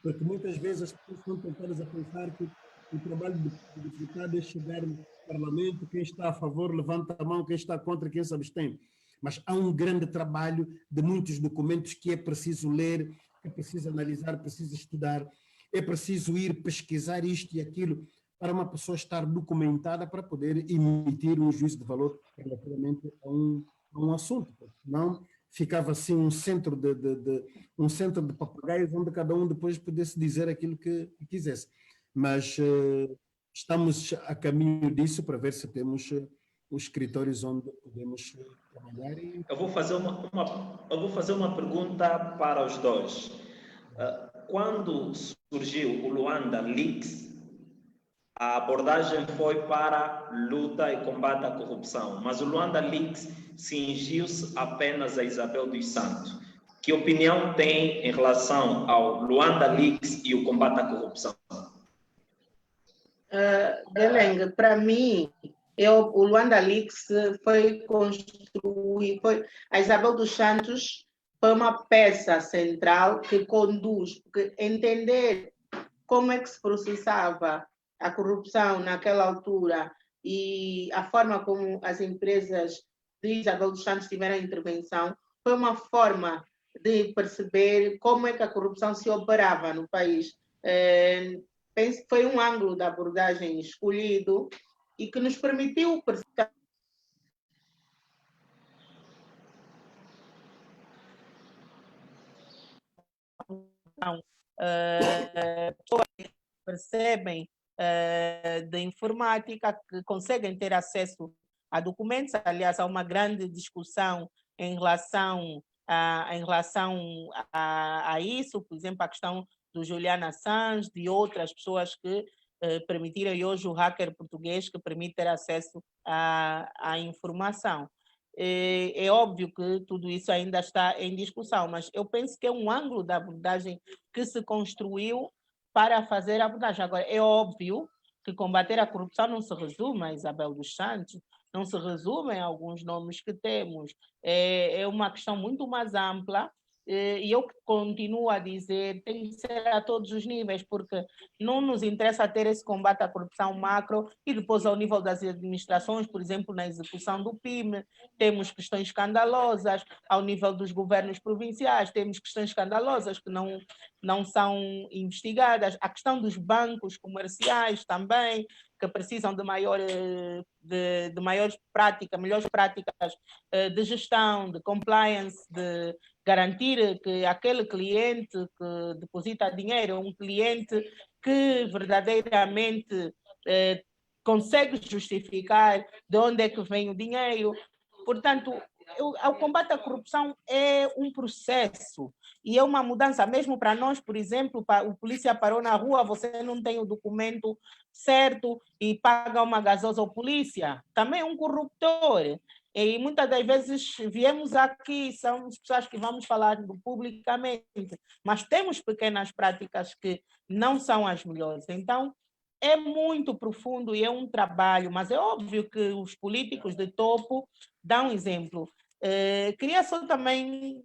porque muitas vezes as pessoas estão tentadas a pensar que o trabalho do deputado é chegar no parlamento, quem está a favor levanta a mão, quem está contra, quem se abstém. Mas há um grande trabalho de muitos documentos que é preciso ler, é preciso analisar, é preciso estudar, é preciso ir pesquisar isto e aquilo para uma pessoa estar documentada para poder emitir um juízo de valor relativamente a um assunto. Não ficava assim um centro de papagaios onde cada um depois pudesse dizer aquilo que quisesse. Mas estamos a caminho disso para ver se temos os escritórios onde podemos trabalhar. Eu vou fazer uma pergunta para os dois. quando surgiu o Luanda Leaks, a abordagem foi para luta e combate à corrupção, mas o Luanda Leaks cingiu-se apenas a Isabel dos Santos. Que opinião tem em relação ao Luanda Leaks e o combate à corrupção? Geleng, para mim, o Luanda Leaks foi construído, a Isabel dos Santos foi uma peça central que conduz, porque entender como é que se processava a corrupção naquela altura e a forma como as empresas de Isabel dos Santos tiveram intervenção, foi uma forma de perceber como é que a corrupção se operava no país. Penso que foi um ângulo da abordagem escolhido e que nos permitiu perceber pessoas que percebem de informática, que conseguem ter acesso a documentos. Aliás, há uma grande discussão em relação a isso, por exemplo, a questão do Julian Assange, de outras pessoas que permitiram, e hoje o hacker português que permite ter acesso à informação. É óbvio que tudo isso ainda está em discussão, mas eu penso que é um ângulo da abordagem que se construiu para fazer a abordagem. Agora, é óbvio que combater a corrupção não se resume a Isabel dos Santos, não se resume a alguns nomes que temos. É uma questão muito mais ampla e eu continuo a dizer, tem que ser a todos os níveis, porque não nos interessa ter esse combate à corrupção macro e depois ao nível das administrações, por exemplo, na execução do PIME, temos questões escandalosas, ao nível dos governos provinciais, temos questões escandalosas que não são investigadas, a questão dos bancos comerciais também, que precisam de maiores práticas, melhores práticas de gestão, de compliance, de garantir que aquele cliente que deposita dinheiro é um cliente que verdadeiramente consegue justificar de onde é que vem o dinheiro. Portanto, o combate à corrupção é um processo e é uma mudança, mesmo para nós, por exemplo, o polícia parou na rua, você não tem o documento certo e paga uma gasosa ao polícia, também é um corruptor. E muitas das vezes viemos aqui, somos pessoas que vamos falar publicamente, mas temos pequenas práticas que não são as melhores. Então, é muito profundo e é um trabalho, mas é óbvio que os políticos de topo dão exemplo. Queria só também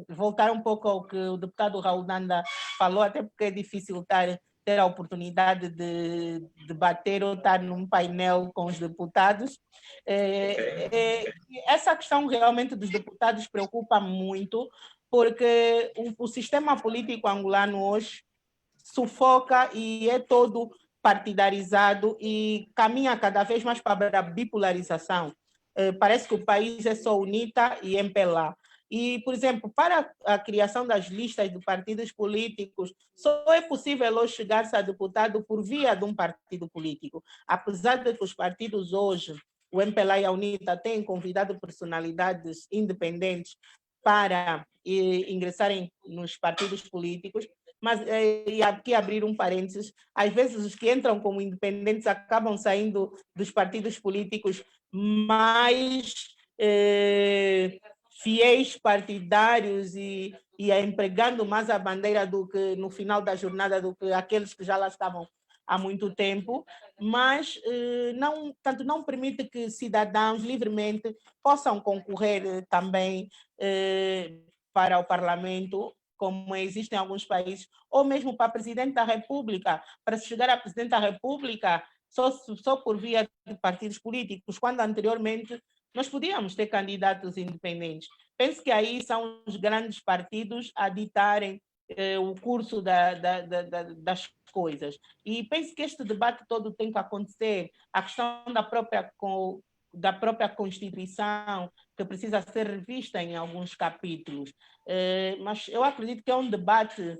voltar um pouco ao que o deputado Raul Nanda falou, até porque é difícil ter a oportunidade de debater ou estar num painel com os deputados. Essa questão realmente dos deputados preocupa muito, porque o sistema político angolano hoje sufoca e é todo partidarizado e caminha cada vez mais para a bipolarização. Parece que o país é só UNITA e MPLA. E, por exemplo, para a criação das listas de partidos políticos, só é possível hoje chegar-se a deputado por via de um partido político. Apesar de que os partidos hoje, o MPLA e a UNITA, têm convidado personalidades independentes para ingressarem nos partidos políticos, mas e aqui abrir um parênteses, às vezes os que entram como independentes acabam saindo dos partidos políticos mais fiéis partidários e empregando mais a bandeira do que no final da jornada do que aqueles que já lá estavam há muito tempo, mas não permite que cidadãos livremente possam concorrer também para o parlamento, como existe em alguns países, ou mesmo para presidente da República. Para se chegar a presidente da República, só por via de partidos políticos, quando anteriormente nós podíamos ter candidatos independentes. Penso que aí são os grandes partidos a ditarem o curso das coisas. E penso que este debate todo tem que acontecer. A questão da própria Constituição, que precisa ser revista em alguns capítulos. Mas eu acredito que é um debate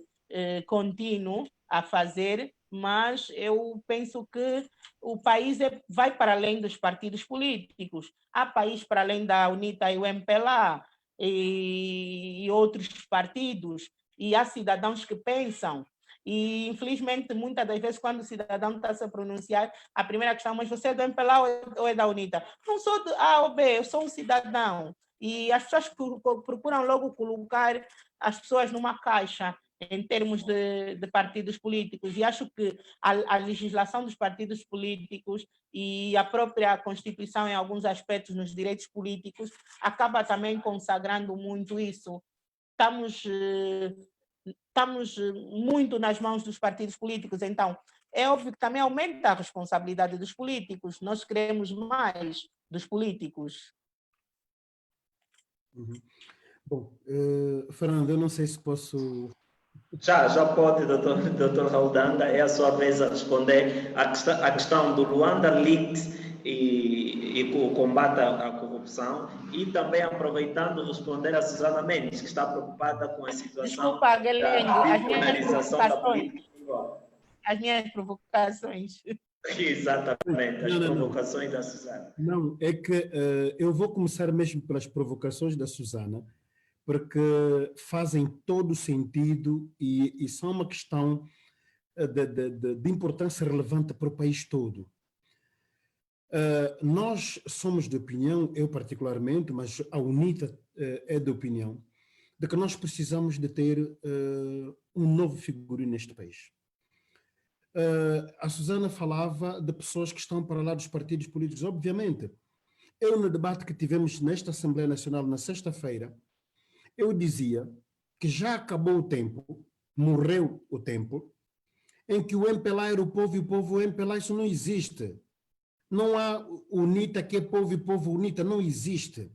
contínuo a fazer, mas eu penso que o país vai para além dos partidos políticos. Há país para além da UNITA e o MPLA e outros partidos. e há cidadãos que pensam. E, infelizmente, muitas das vezes, quando o cidadão está a se pronunciar, a primeira questão, mas você é do MPLA ou é da UNITA? Não sou do A ou B, eu sou um cidadão. E as pessoas procuram logo colocar as pessoas numa caixa em termos de partidos políticos. E acho que a legislação dos partidos políticos e a própria Constituição, em alguns aspectos, nos direitos políticos, acaba também consagrando muito isso. Estamos muito nas mãos dos partidos políticos, então é óbvio que também aumenta a responsabilidade dos políticos, nós queremos mais dos políticos. Uhum. Bom, Fernando, eu não sei se posso... Já pode, doutor Raudanda, é a sua vez a responder a questão do Luanda Leaks e o combate à corrupção, e também aproveitando responder a Susana Mendes, que está preocupada com a situação. Desculpa, Guilherme, da bipolarização da política. As minhas provocações. Exatamente, as provocações da Susana. Não, é que eu vou começar mesmo pelas provocações da Susana, porque fazem todo sentido e são uma questão de importância relevante para o país todo. Nós somos de opinião, eu particularmente, mas a UNITA é de opinião, de que nós precisamos de ter um novo figurino neste país. A Susana falava de pessoas que estão para lá dos partidos políticos. Obviamente, eu no debate que tivemos nesta Assembleia Nacional na sexta-feira, eu dizia que já acabou o tempo, morreu o tempo, em que o MPLA era o povo e o povo o MPLA. Isso não existe. Não há UNITA que é povo e povo UNITA, não existe.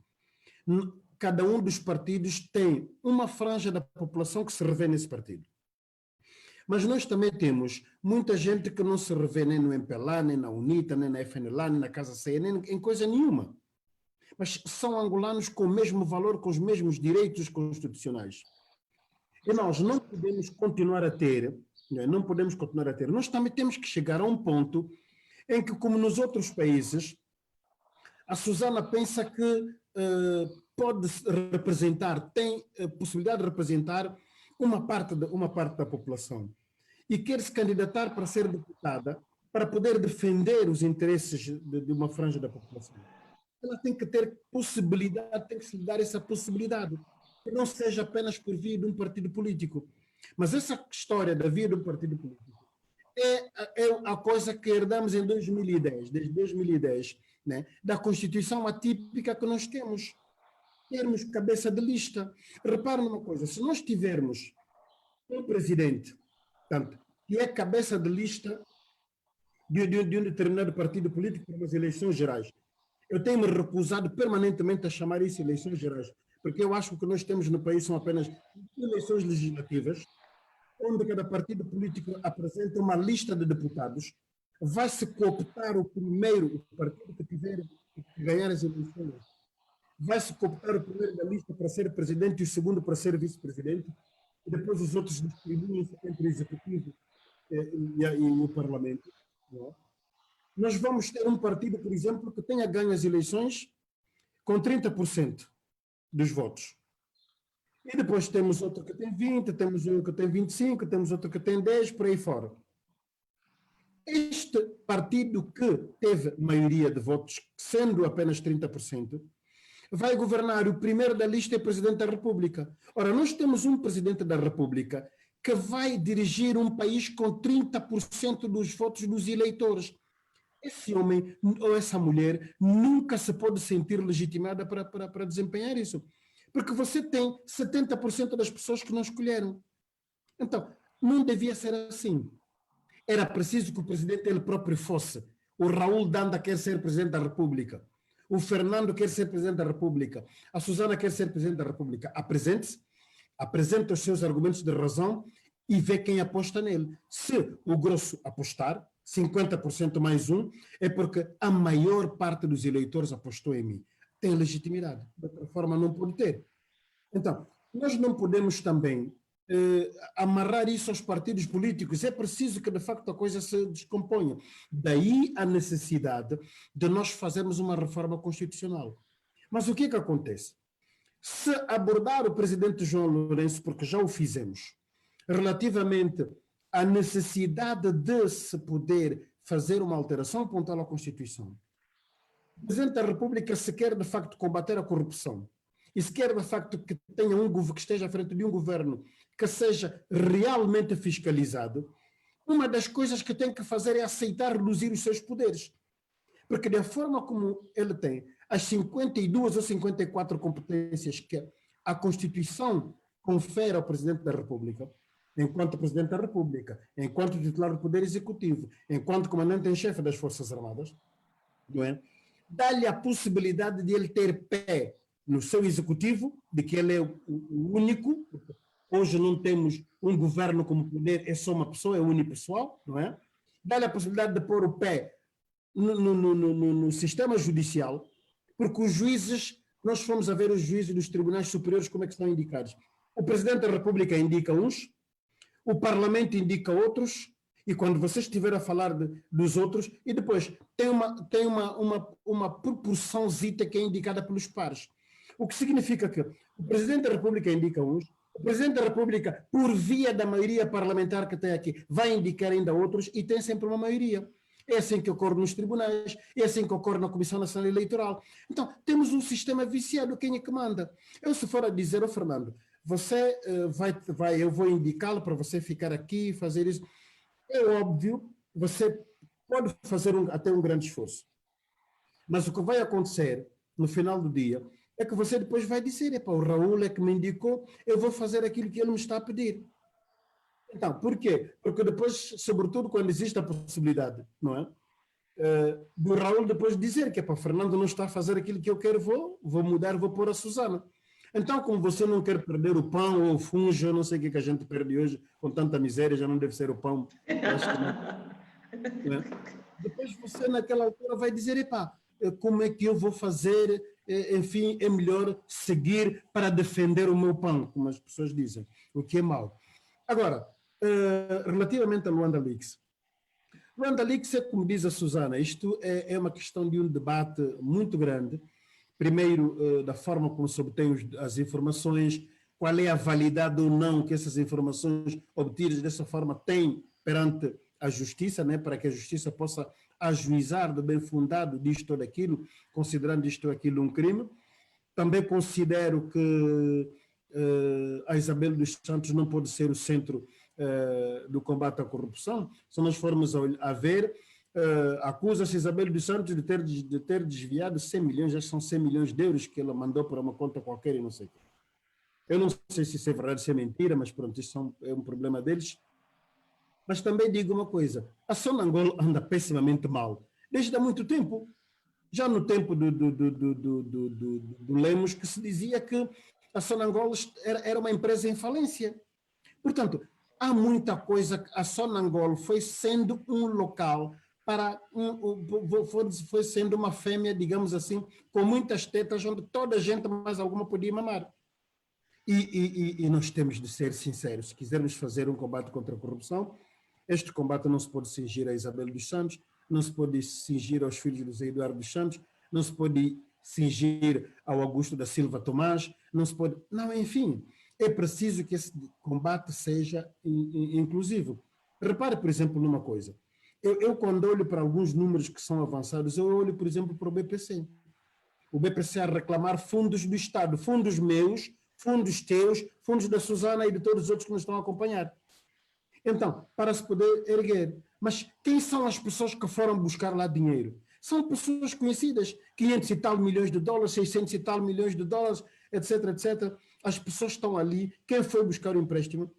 Cada um dos partidos tem uma franja da população que se revê nesse partido. Mas nós também temos muita gente que não se revê nem no MPLA, nem na UNITA, nem na FNLA, nem na Casa Ceia, nem em coisa nenhuma. Mas são angolanos com o mesmo valor, com os mesmos direitos constitucionais. E nós não podemos continuar a ter, nós também temos que chegar a um ponto em que, como nos outros países, a Susana pensa que pode representar, tem a possibilidade de representar uma parte da população e quer se candidatar para ser deputada, para poder defender os interesses de uma franja da população. Ela tem que ter possibilidade, tem que se lhe dar essa possibilidade, que não seja apenas por via de um partido político. Mas essa história da via de um partido político é a coisa que herdamos em 2010, desde 2010, né, da Constituição atípica que nós temos. Termos cabeça de lista. Repare numa coisa, se nós tivermos um presidente, portanto, que é cabeça de lista de um determinado partido político para as eleições gerais, eu tenho-me recusado permanentemente a chamar isso eleições gerais, porque eu acho que o que nós temos no país são apenas eleições legislativas, onde cada partido político apresenta uma lista de deputados, vai-se cooptar o partido que ganhar as eleições, vai-se cooptar o primeiro da lista para ser presidente e o segundo para ser vice-presidente, e depois os outros distribuem-se entre o executivo e o parlamento. Não é? Nós vamos ter um partido, por exemplo, que tenha ganho as eleições com 30% dos votos. E depois temos outro que tem 20%, temos um que tem 25%, temos outro que tem 10%, por aí fora. Este partido que teve maioria de votos, sendo apenas 30%, vai governar. O primeiro da lista é Presidente da República. Ora, nós temos um Presidente da República que vai dirigir um país com 30% dos votos dos eleitores. Esse homem ou essa mulher nunca se pode sentir legitimada para desempenhar isso. Porque você tem 70% das pessoas que não escolheram. Então, não devia ser assim. Era preciso que o presidente ele próprio fosse. O Raul Danda quer ser presidente da República. O Fernando quer ser presidente da República. A Susana quer ser presidente da República. Apresente-se, apresenta os seus argumentos de razão e vê quem aposta nele. Se o grosso apostar, 50% mais um, é porque a maior parte dos eleitores apostou em mim. Tem legitimidade. De outra forma, não pode ter. Então, nós não podemos também amarrar isso aos partidos políticos. É preciso que, de facto, a coisa se descomponha. Daí a necessidade de nós fazermos uma reforma constitucional. Mas o que é que acontece? Se abordar o presidente João Lourenço, porque já o fizemos, relativamente à necessidade de se poder fazer uma alteração pontual à Constituição, o Presidente da República, se quer de facto combater a corrupção e se quer de facto que tenha que esteja à frente de um governo que seja realmente fiscalizado, uma das coisas que tem que fazer é aceitar reduzir os seus poderes. Porque da forma como ele tem as 52 ou 54 competências que a Constituição confere ao Presidente da República, enquanto Presidente da República, enquanto titular do Poder Executivo, enquanto comandante em chefe das Forças Armadas, não é? Dá-lhe a possibilidade de ele ter pé no seu executivo, de que ele é o único. Hoje não temos um governo como poder, é só uma pessoa, é unipessoal, não é? Dá-lhe a possibilidade de pôr o pé no sistema judicial, porque os juízes, nós fomos a ver os juízes dos tribunais superiores como é que estão indicados. O Presidente da República indica uns, o Parlamento indica outros, e quando você estiver a falar dos outros, e depois tem uma proporçãozita que é indicada pelos pares. O que significa que o Presidente da República indica uns, o Presidente da República, por via da maioria parlamentar que tem aqui, vai indicar ainda outros e tem sempre uma maioria. É assim que ocorre nos tribunais, é assim que ocorre na Comissão Nacional Eleitoral. Então, temos um sistema viciado, quem é que manda? Eu, se for a dizer, oh, Fernando, você eu vou indicá-lo para você ficar aqui e fazer isso. É óbvio, você pode fazer até um grande esforço. Mas o que vai acontecer no final do dia é que você depois vai dizer, o Raul é que me indicou, eu vou fazer aquilo que ele me está a pedir. Então, por quê? Porque depois, sobretudo quando existe a possibilidade, não é? Do Raul depois dizer que o Fernando não está a fazer aquilo que eu quero, vou mudar, vou pôr a Susana. Então, como você não quer perder o pão ou o fungo, eu não sei o que a gente perde hoje, com tanta miséria, já não deve ser o pão. Acho que não, né? Depois você, naquela altura, vai dizer, como é que eu vou fazer, enfim, é melhor seguir para defender o meu pão, como as pessoas dizem, o que é mau. Agora, relativamente a Luanda Leaks. Luanda Leaks é, como diz a Susana, isto é uma questão de um debate muito grande. Primeiro, da forma como se obtém as informações, qual é a validade ou não que essas informações obtidas dessa forma têm perante a justiça, né, para que a justiça possa ajuizar do bem fundado disto ou daquilo, considerando isto ou aquilo um crime. Também considero que a Isabel dos Santos não pode ser o centro do combate à corrupção. Se nós formos a ver, acusa-se Isabel dos Santos de ter desviado 100 milhões, já são 100 milhões de euros que ela mandou para uma conta qualquer e não sei o quê. Eu não sei se isso é verdade, se é mentira, mas pronto, isso é um problema deles. Mas também digo uma coisa, a Sonangol anda pessimamente mal, desde há muito tempo. Já no tempo do Lemos, que se dizia que a Sonangol era uma empresa em falência. Portanto, há muita coisa, a Sonangol foi sendo um local foi sendo uma fêmea, digamos assim, com muitas tetas, onde toda a gente, mais alguma, podia mamar. E nós temos de ser sinceros, se quisermos fazer um combate contra a corrupção, este combate não se pode cingir a Isabel dos Santos, não se pode cingir aos filhos do Zé Eduardo dos Santos, não se pode cingir ao Augusto da Silva Tomás, não se pode... Não, enfim, é preciso que esse combate seja inclusivo. Repare, por exemplo, numa coisa. Eu, quando olho para alguns números que são avançados, eu olho, por exemplo, para o BPC. O BPC a reclamar fundos do Estado, fundos meus, fundos teus, fundos da Susana e de todos os outros que nos estão a acompanhar. Então, para se poder erguer. Mas quem são as pessoas que foram buscar lá dinheiro? São pessoas conhecidas, 500 e tal milhões de dólares, 600 e tal milhões de dólares, etc, etc. As pessoas estão ali. Quem foi buscar o empréstimo?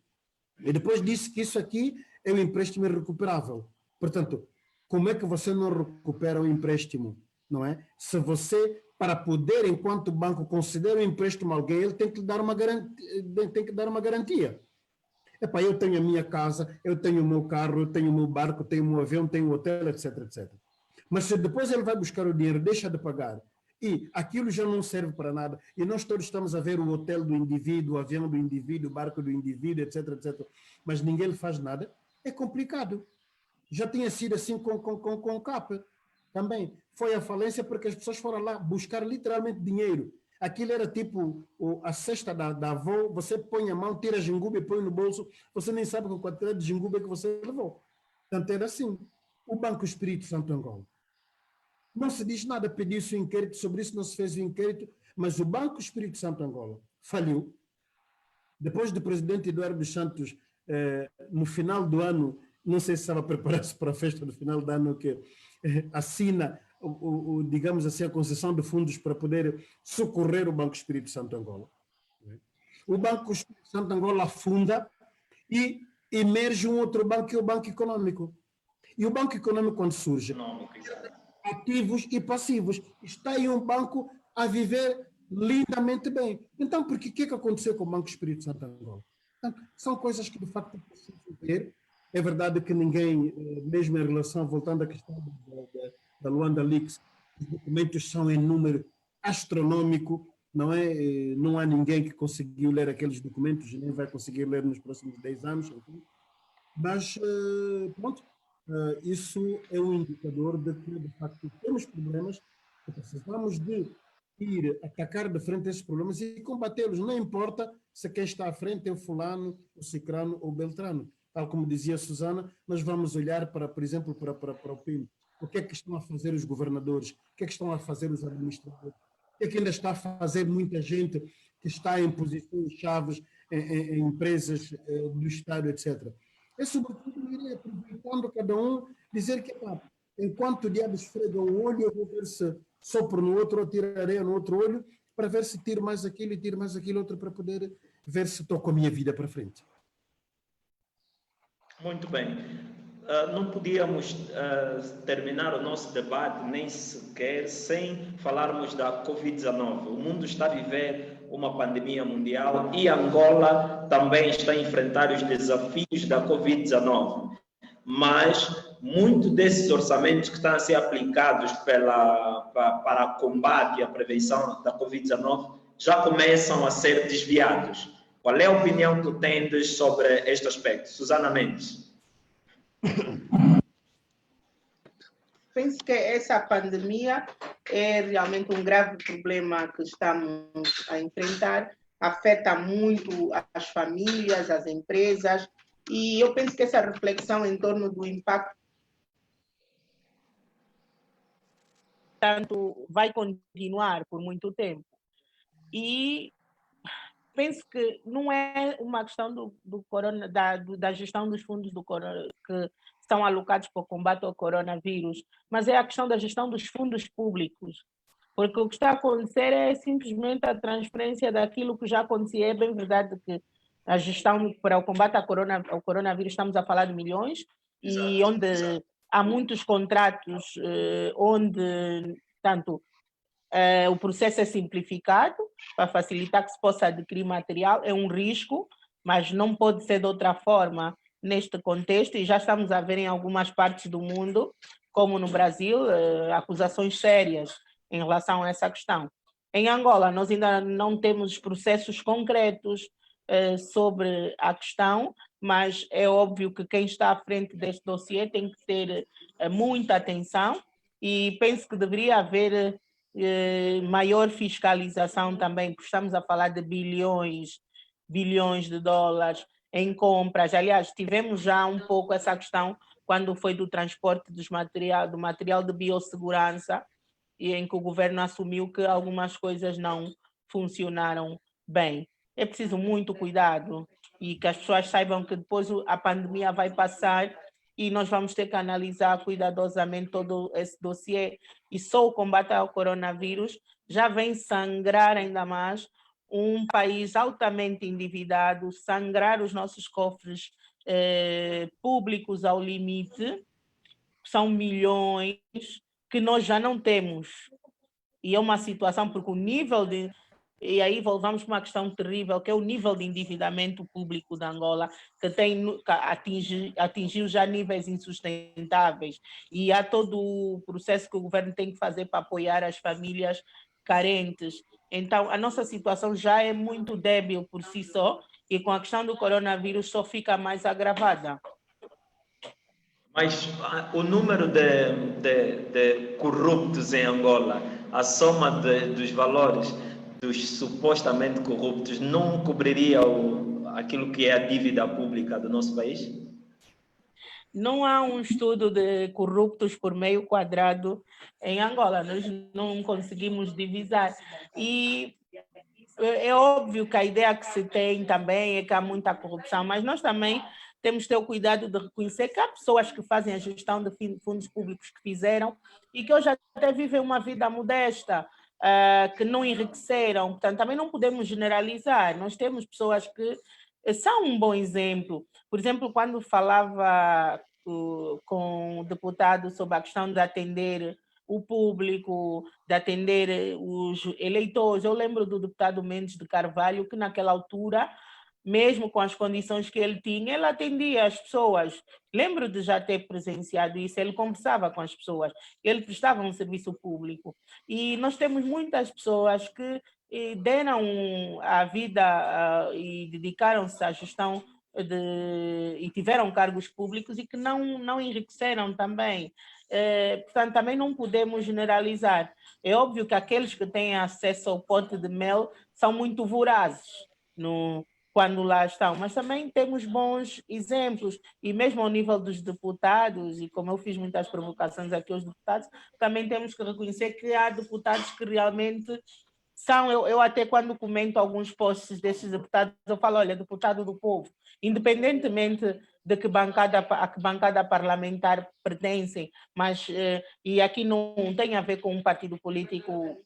E depois disse que isso aqui é um empréstimo irrecuperável. Portanto, como é que você não recupera o empréstimo? Não é? Se você, para poder, enquanto banco, considera o empréstimo a alguém, ele tem que dar uma garantia. Eu tenho a minha casa, eu tenho o meu carro, eu tenho o meu barco, eu tenho o meu avião, tenho o hotel, etc, etc. Mas se depois ele vai buscar o dinheiro, deixa de pagar, e aquilo já não serve para nada, e nós todos estamos a ver o hotel do indivíduo, o avião do indivíduo, o barco do indivíduo, etc, etc, mas ninguém lhe faz nada, é complicado. Já tinha sido assim com o CAP também. Foi a falência porque as pessoas foram lá buscar literalmente dinheiro. aquilo era tipo a cesta da avó, você põe a mão, tira a jingube e põe no bolso, você nem sabe qual quantidade de jingube que você levou. Portanto, era assim. O Banco Espírito Santo Angola. Não se diz nada, pediu-se o inquérito, sobre isso não se fez o inquérito, mas o Banco Espírito Santo Angola faliu. Depois do presidente Eduardo dos Santos, no final do ano, não sei se estava a preparar-se para a festa do final do ano, que assina, digamos assim, a concessão de fundos para poder socorrer o Banco Espírito Santo Angola. O Banco Espírito Santo Angola afunda e emerge um outro banco, que é o Banco Econômico. E o Banco Econômico, quando surge, ativos e passivos, está aí um banco a viver lindamente bem. Então, por que aconteceu com o Banco Espírito Santo Angola? Então, são coisas que, de facto, precisam ver. É verdade que ninguém, mesmo em relação, voltando à questão da Luanda Leaks, os documentos são em número astronômico, não é? Não há ninguém que conseguiu ler aqueles documentos, nem vai conseguir ler nos próximos 10 anos, enfim. Mas, pronto, isso é um indicador de que, de facto, temos problemas, que precisamos de ir atacar de frente esses problemas e combatê-los. Não importa se quem está à frente é o fulano, o cicrano ou o beltrano. Tal como dizia a Susana, nós vamos olhar para, por exemplo, para o PIB. O que é que estão a fazer os governadores? O que é que estão a fazer os administradores? O que é que ainda está a fazer muita gente que está em posições chaves em empresas do Estado, etc. É sobretudo ir aproveitando cada um, dizer que, enquanto o diabo esfrega um olho, eu vou ver se sopro no outro ou tiro areia no outro olho, para ver se tiro mais aquilo e tiro mais aquilo outro, para poder ver se toco a minha vida para frente. Muito bem. Não podíamos terminar o nosso debate nem sequer sem falarmos da Covid-19. O mundo está a viver uma pandemia mundial e Angola também está a enfrentar os desafios da Covid-19. Mas muitos desses orçamentos que estão a ser aplicados para combate e a prevenção da Covid-19 já começam a ser desviados. Qual é a opinião que tu tens sobre este aspecto? Susana Mendes. Penso que essa pandemia é realmente um grave problema que estamos a enfrentar, afeta muito as famílias, as empresas, e eu penso que essa reflexão em torno do impacto tanto vai continuar por muito tempo. E penso que não é uma questão da gestão dos fundos do corona, que são alocados para o combate ao coronavírus, mas é a questão da gestão dos fundos públicos. Porque o que está a acontecer é simplesmente a transferência daquilo que já acontecia. É bem verdade que a gestão para o combate ao coronavírus, estamos a falar de milhões, e onde há muitos contratos onde, tanto o processo é simplificado para facilitar que se possa adquirir material, é um risco, mas não pode ser de outra forma neste contexto, e já estamos a ver em algumas partes do mundo, como no Brasil, acusações sérias em relação a essa questão. Em Angola, nós ainda não temos processos concretos sobre a questão, mas é óbvio que quem está à frente deste dossiê tem que ter muita atenção, e penso que deveria haver maior fiscalização também, porque estamos a falar de bilhões de dólares em compras. Aliás, tivemos já um pouco essa questão quando foi do transporte do material de biossegurança, e em que o governo assumiu que algumas coisas não funcionaram bem. É preciso muito cuidado e que as pessoas saibam que depois a pandemia vai passar e nós vamos ter que analisar cuidadosamente todo esse dossiê. E só o combate ao coronavírus já vem sangrar ainda mais um país altamente endividado, sangrar os nossos cofres públicos ao limite. São milhões que nós já não temos. E é uma situação, porque o nível de... E aí voltamos para uma questão terrível, que é o nível de endividamento público da Angola, que atingiu já níveis insustentáveis. E há todo o processo que o governo tem que fazer para apoiar as famílias carentes. Então, a nossa situação já é muito débil por si só, e com a questão do coronavírus só fica mais agravada. Mas o número de corruptos em Angola, a soma dos valores dos supostamente corruptos não cobriria aquilo que é a dívida pública do nosso país? Não há um estudo de corruptos por meio quadrado em Angola. Nós não conseguimos divisar. E é óbvio que a ideia que se tem também é que há muita corrupção, mas nós também temos que ter o cuidado de reconhecer que há pessoas que fazem a gestão de fundos públicos que fizeram e que hoje até vivem uma vida modesta, que não enriqueceram. Portanto, também não podemos generalizar. Nós temos pessoas que são um bom exemplo. Por exemplo, quando falava com o deputado sobre a questão de atender o público, de atender os eleitores. Eu lembro do deputado Mendes de Carvalho, que naquela altura, mesmo com as condições que ele tinha, ele atendia as pessoas. Lembro de já ter presenciado isso, ele conversava com as pessoas, ele prestava um serviço público. E nós temos muitas pessoas que deram a vida e dedicaram-se à gestão e tiveram cargos públicos e que não enriqueceram também. Portanto, também não podemos generalizar. É óbvio que aqueles que têm acesso ao pote de mel são muito vorazes quando lá estão, mas também temos bons exemplos, e mesmo ao nível dos deputados, e como eu fiz muitas provocações aqui aos deputados, também temos que reconhecer que há deputados que realmente são, eu até quando comento alguns posts desses deputados, eu falo, olha, deputado do povo, independentemente de a que bancada parlamentar pertencem, mas, e aqui não tem a ver com um partido político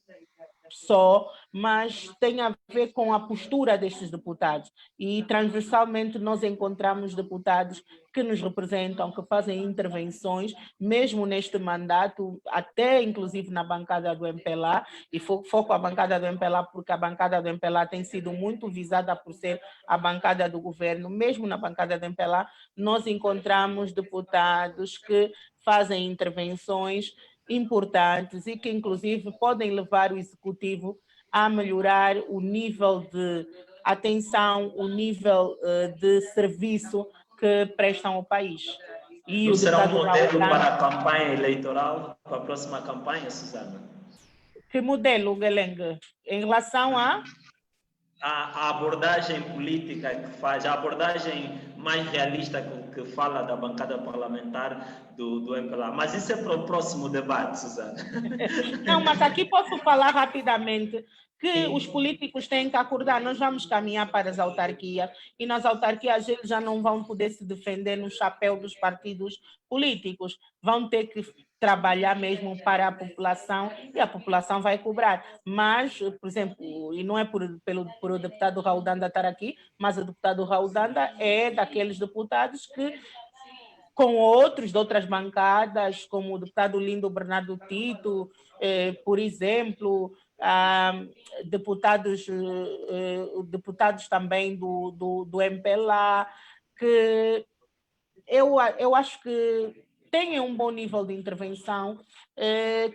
só, mas tem a ver com a postura destes deputados. E transversalmente nós encontramos deputados que nos representam, que fazem intervenções, mesmo neste mandato, até inclusive na bancada do MPLA, e foco a bancada do MPLA porque a bancada do MPLA tem sido muito visada por ser a bancada do governo. Mesmo na bancada do MPLA, nós encontramos deputados que fazem intervenções importantes e que, inclusive, podem levar o executivo a melhorar o nível de atenção, o nível de serviço que prestam ao país. E não será um modelo para a campanha eleitoral, para a próxima campanha, Susana? Que modelo, Guelengue? Em relação a abordagem política que faz, a abordagem mais realista que fala da bancada parlamentar do MPLA. Mas isso é para o próximo debate, Susana. Não, mas aqui posso falar rapidamente que os políticos têm que acordar. Nós vamos caminhar para as autarquias e nas autarquias eles já não vão poder se defender no chapéu dos partidos políticos. Vão ter que trabalhar mesmo para a população e a população vai cobrar. Mas, por exemplo, e não é por o deputado Raul Danda estar aqui, mas o deputado Raul Danda é daqueles deputados que, com outros de outras bancadas, como o deputado Lindo Bernardo Tito, por exemplo, deputados também do MPLA, que eu acho que têm um bom nível de intervenção,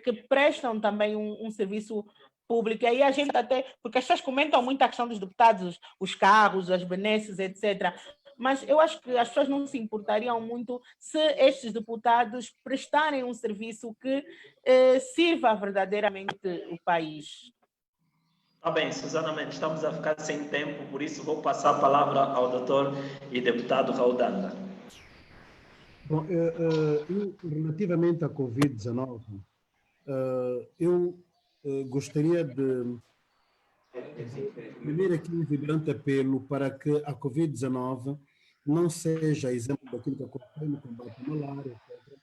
que prestam também um serviço público. E aí a gente até, porque as pessoas comentam muito a questão dos deputados, os carros, as benesses, etc., mas eu acho que as pessoas não se importariam muito se estes deputados prestarem um serviço que sirva verdadeiramente o país. Tá bem, Susana Mendes, estamos a ficar sem tempo, por isso vou passar a palavra ao doutor e deputado Raul Danda. Bom, relativamente à Covid-19, eu gostaria de primeiro aqui um vibrante apelo para que a Covid-19 não seja exemplo daquilo que aconteceu no combate à malária, etc.,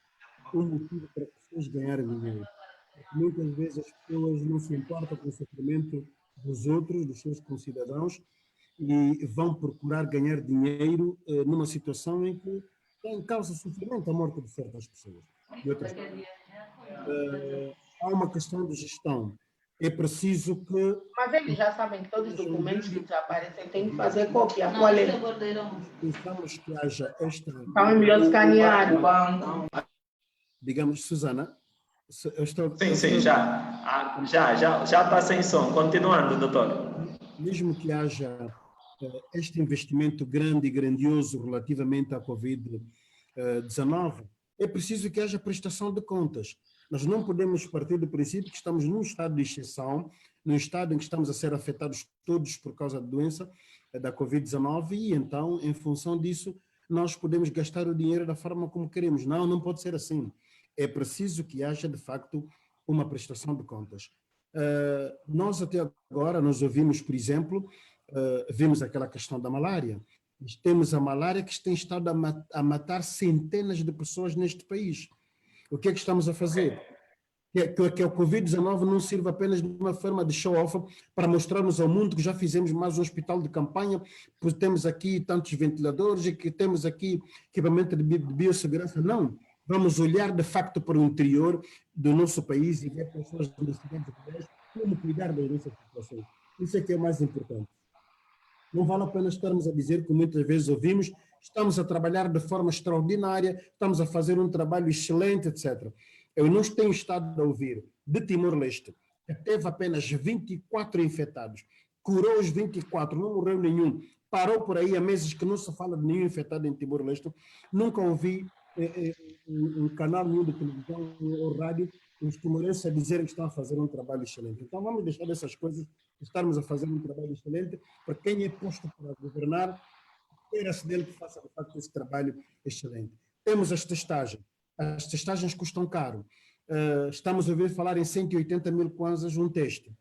um motivo para as pessoas ganharem dinheiro. Porque muitas vezes as pessoas não se importam com o sofrimento dos outros, dos seus concidadãos, e vão procurar ganhar dinheiro numa situação em que tem causa sofrimento a morte de certas pessoas. De outras há uma questão de gestão. É preciso que... Mas eles já sabem que todos os documentos que desaparecem têm que fazer cópia. Qual é? Pensamos que haja esta... Então é melhor escanear. Digamos, Susana... Sim, já está sem som. Continuando, doutor. Mesmo que haja este investimento grande e grandioso relativamente à Covid-19, é preciso que haja prestação de contas. Nós não podemos partir do princípio que estamos num estado de exceção, num estado em que estamos a ser afetados todos por causa da doença da Covid-19 e então, em função disso, nós podemos gastar o dinheiro da forma como queremos. Não, não pode ser assim. É preciso que haja, de facto, uma prestação de contas. Nós até agora, nós ouvimos, por exemplo, vimos aquela questão da malária. Temos a malária que tem estado a matar centenas de pessoas neste país. O que é que estamos a fazer? Que a Covid-19 não sirva apenas de uma forma de show-off para mostrarmos ao mundo que já fizemos mais um hospital de campanha, pois temos aqui tantos ventiladores e que temos aqui equipamento de biossegurança. Não. Vamos olhar de facto para o interior do nosso país e ver quais são as necessidades reais, como cuidar da nossa população. Isso é que é o mais importante. Não vale a pena estarmos a dizer, como muitas vezes ouvimos, estamos a trabalhar de forma extraordinária, estamos a fazer um trabalho excelente, etc. Eu não tenho estado a ouvir de Timor-Leste, que teve apenas 24 infectados, curou os 24, não morreu nenhum, parou por aí há meses que não se fala de nenhum infectado em Timor-Leste. Nunca ouvi um canal nenhum de televisão ou rádio os timorenses a dizerem que estão a fazer um trabalho excelente. Então vamos deixar dessas coisas, estarmos a fazer um trabalho excelente, para quem é posto para governar, espera-se dele que faça de facto esse trabalho excelente. Temos as testagens custam caro. Estamos a ouvir falar em 180 mil kwanzas um teste.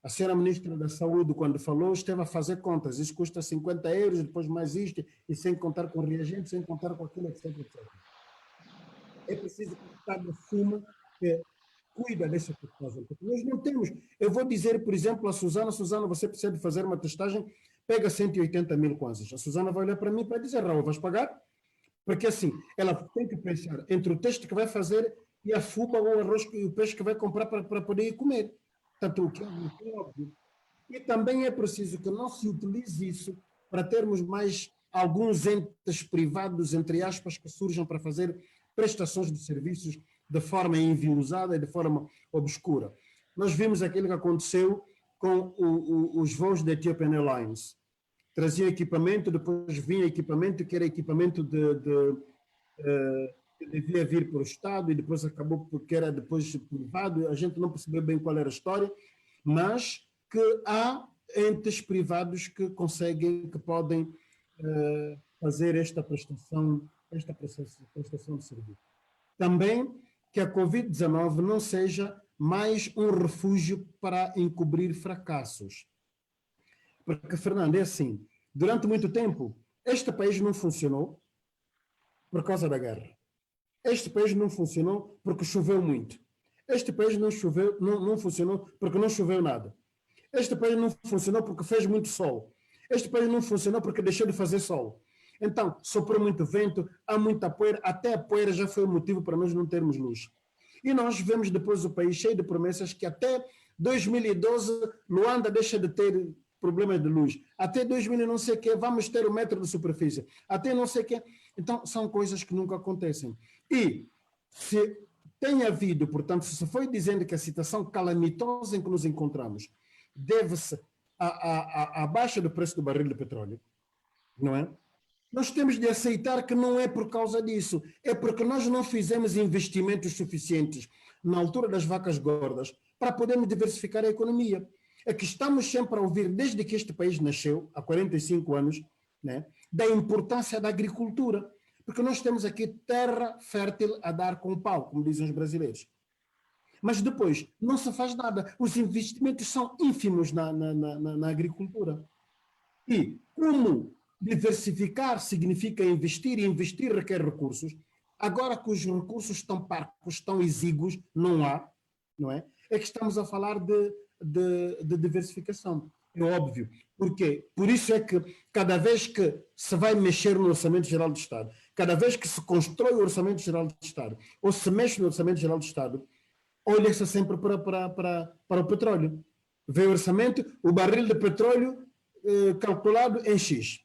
A senhora ministra da Saúde, quando falou, esteve a fazer contas. Isso custa 50 euros, depois mais isto, e sem contar com reagentes, sem contar com aquilo, etc, etc. É preciso que o Estado assuma que cuida dessa testagem. Porque nós não temos. Eu vou dizer, por exemplo, a Susana, você precisa de fazer uma testagem, pega 180 mil kwanzas. A Susana vai olhar para mim para dizer, Raul, vais pagar? Porque assim, ela tem que pensar entre o teste que vai fazer e a fuba ou o arroz e o peixe que vai comprar para poder ir comer. Tanto o que é óbvio. E também é preciso que não se utilize isso para termos mais alguns entes privados, entre aspas, que surjam para fazer prestações de serviços de forma enviosada e de forma obscura. Nós vimos aquilo que aconteceu com os voos da Ethiopian Airlines. Traziam equipamento, depois vinha equipamento que era equipamento que devia vir para o Estado e depois acabou porque era depois privado. A gente não percebeu bem qual era a história, mas que há entes privados que conseguem, que podem fazer esta prestação de serviço. Também que a Covid-19 não seja mais um refúgio para encobrir fracassos. Porque, Fernando, é assim, durante muito tempo, este país não funcionou por causa da guerra. Este país não funcionou porque choveu muito. Este país não funcionou porque não choveu nada. Este país não funcionou porque fez muito sol. Este país não funcionou porque deixou de fazer sol. Então, soprou muito vento, há muita poeira, até a poeira já foi o motivo para nós não termos luz. E nós vemos depois o país cheio de promessas que até 2012 Luanda deixa de ter problemas de luz. Até 2000 não sei o quê, vamos ter 1 metro de superfície. Até não sei o quê. Então, são coisas que nunca acontecem. E se tem havido, portanto, se foi dizendo que a situação calamitosa em que nos encontramos deve-se à baixa do preço do barril de petróleo, não é? Nós temos de aceitar que não é por causa disso, é porque nós não fizemos investimentos suficientes na altura das vacas gordas para podermos diversificar a economia. É que estamos sempre a ouvir, desde que este país nasceu, há 45 anos, né, da importância da agricultura, porque nós temos aqui terra fértil a dar com pau, como dizem os brasileiros. Mas depois não se faz nada, os investimentos são ínfimos na agricultura. E como diversificar significa investir, e investir requer recursos. Agora que os recursos estão parcos, estão exíguos, não há, não é? É que estamos a falar de diversificação. É óbvio. Por quê? Por isso é que cada vez que se vai mexer no Orçamento Geral do Estado, cada vez que se constrói o Orçamento Geral do Estado, ou se mexe no Orçamento Geral do Estado, olha-se sempre para o petróleo. Vê o orçamento, o barril de petróleo calculado em X.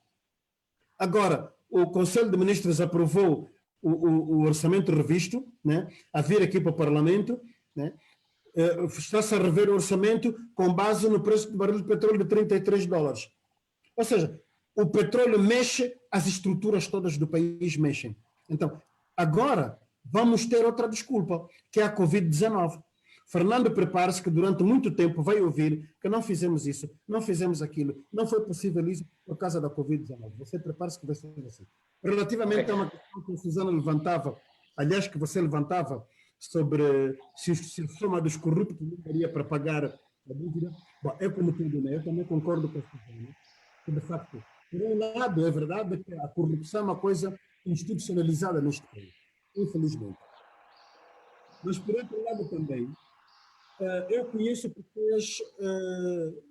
Agora, o Conselho de Ministros aprovou o orçamento revisto, né, a vir aqui para o Parlamento, né, está-se a rever o orçamento com base no preço do barril de petróleo de $33. Ou seja, o petróleo mexe, as estruturas todas do país mexem. Então, agora vamos ter outra desculpa, que é a Covid-19. Fernando, prepare-se que durante muito tempo vai ouvir que não fizemos isso, não fizemos aquilo, não foi possível isso por causa da Covid-19. Você prepare-se que vai ser assim. Relativamente a uma questão que a Susana levantava, aliás, que você levantava sobre se o soma dos corruptos não daria para pagar a dívida, bom, eu como tudo, né? Eu também concordo com a Susana, que de facto, por um lado, é verdade que a corrupção é uma coisa institucionalizada neste país, infelizmente. Mas, por outro lado, também, eu conheço pessoas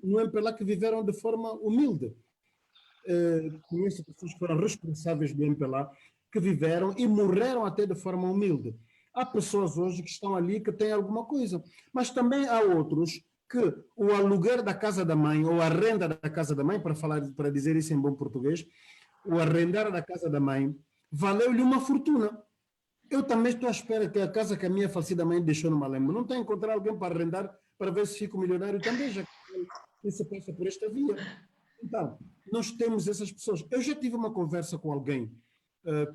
no MPLA que viveram de forma humilde. Conheço pessoas que foram responsáveis do MPLA, que viveram e morreram até de forma humilde. Há pessoas hoje que estão ali que têm alguma coisa, mas também há outros que o aluguer da casa da mãe, ou a renda da casa da mãe, para dizer isso em bom português, o arrendar da casa da mãe, valeu-lhe uma fortuna. Eu também estou à espera que a casa que a minha falecida mãe deixou no Malembo, não estou a encontrar alguém para arrendar para ver se fico milionário também, já que se passa por esta via. Então, nós temos essas pessoas. Eu já tive uma conversa com alguém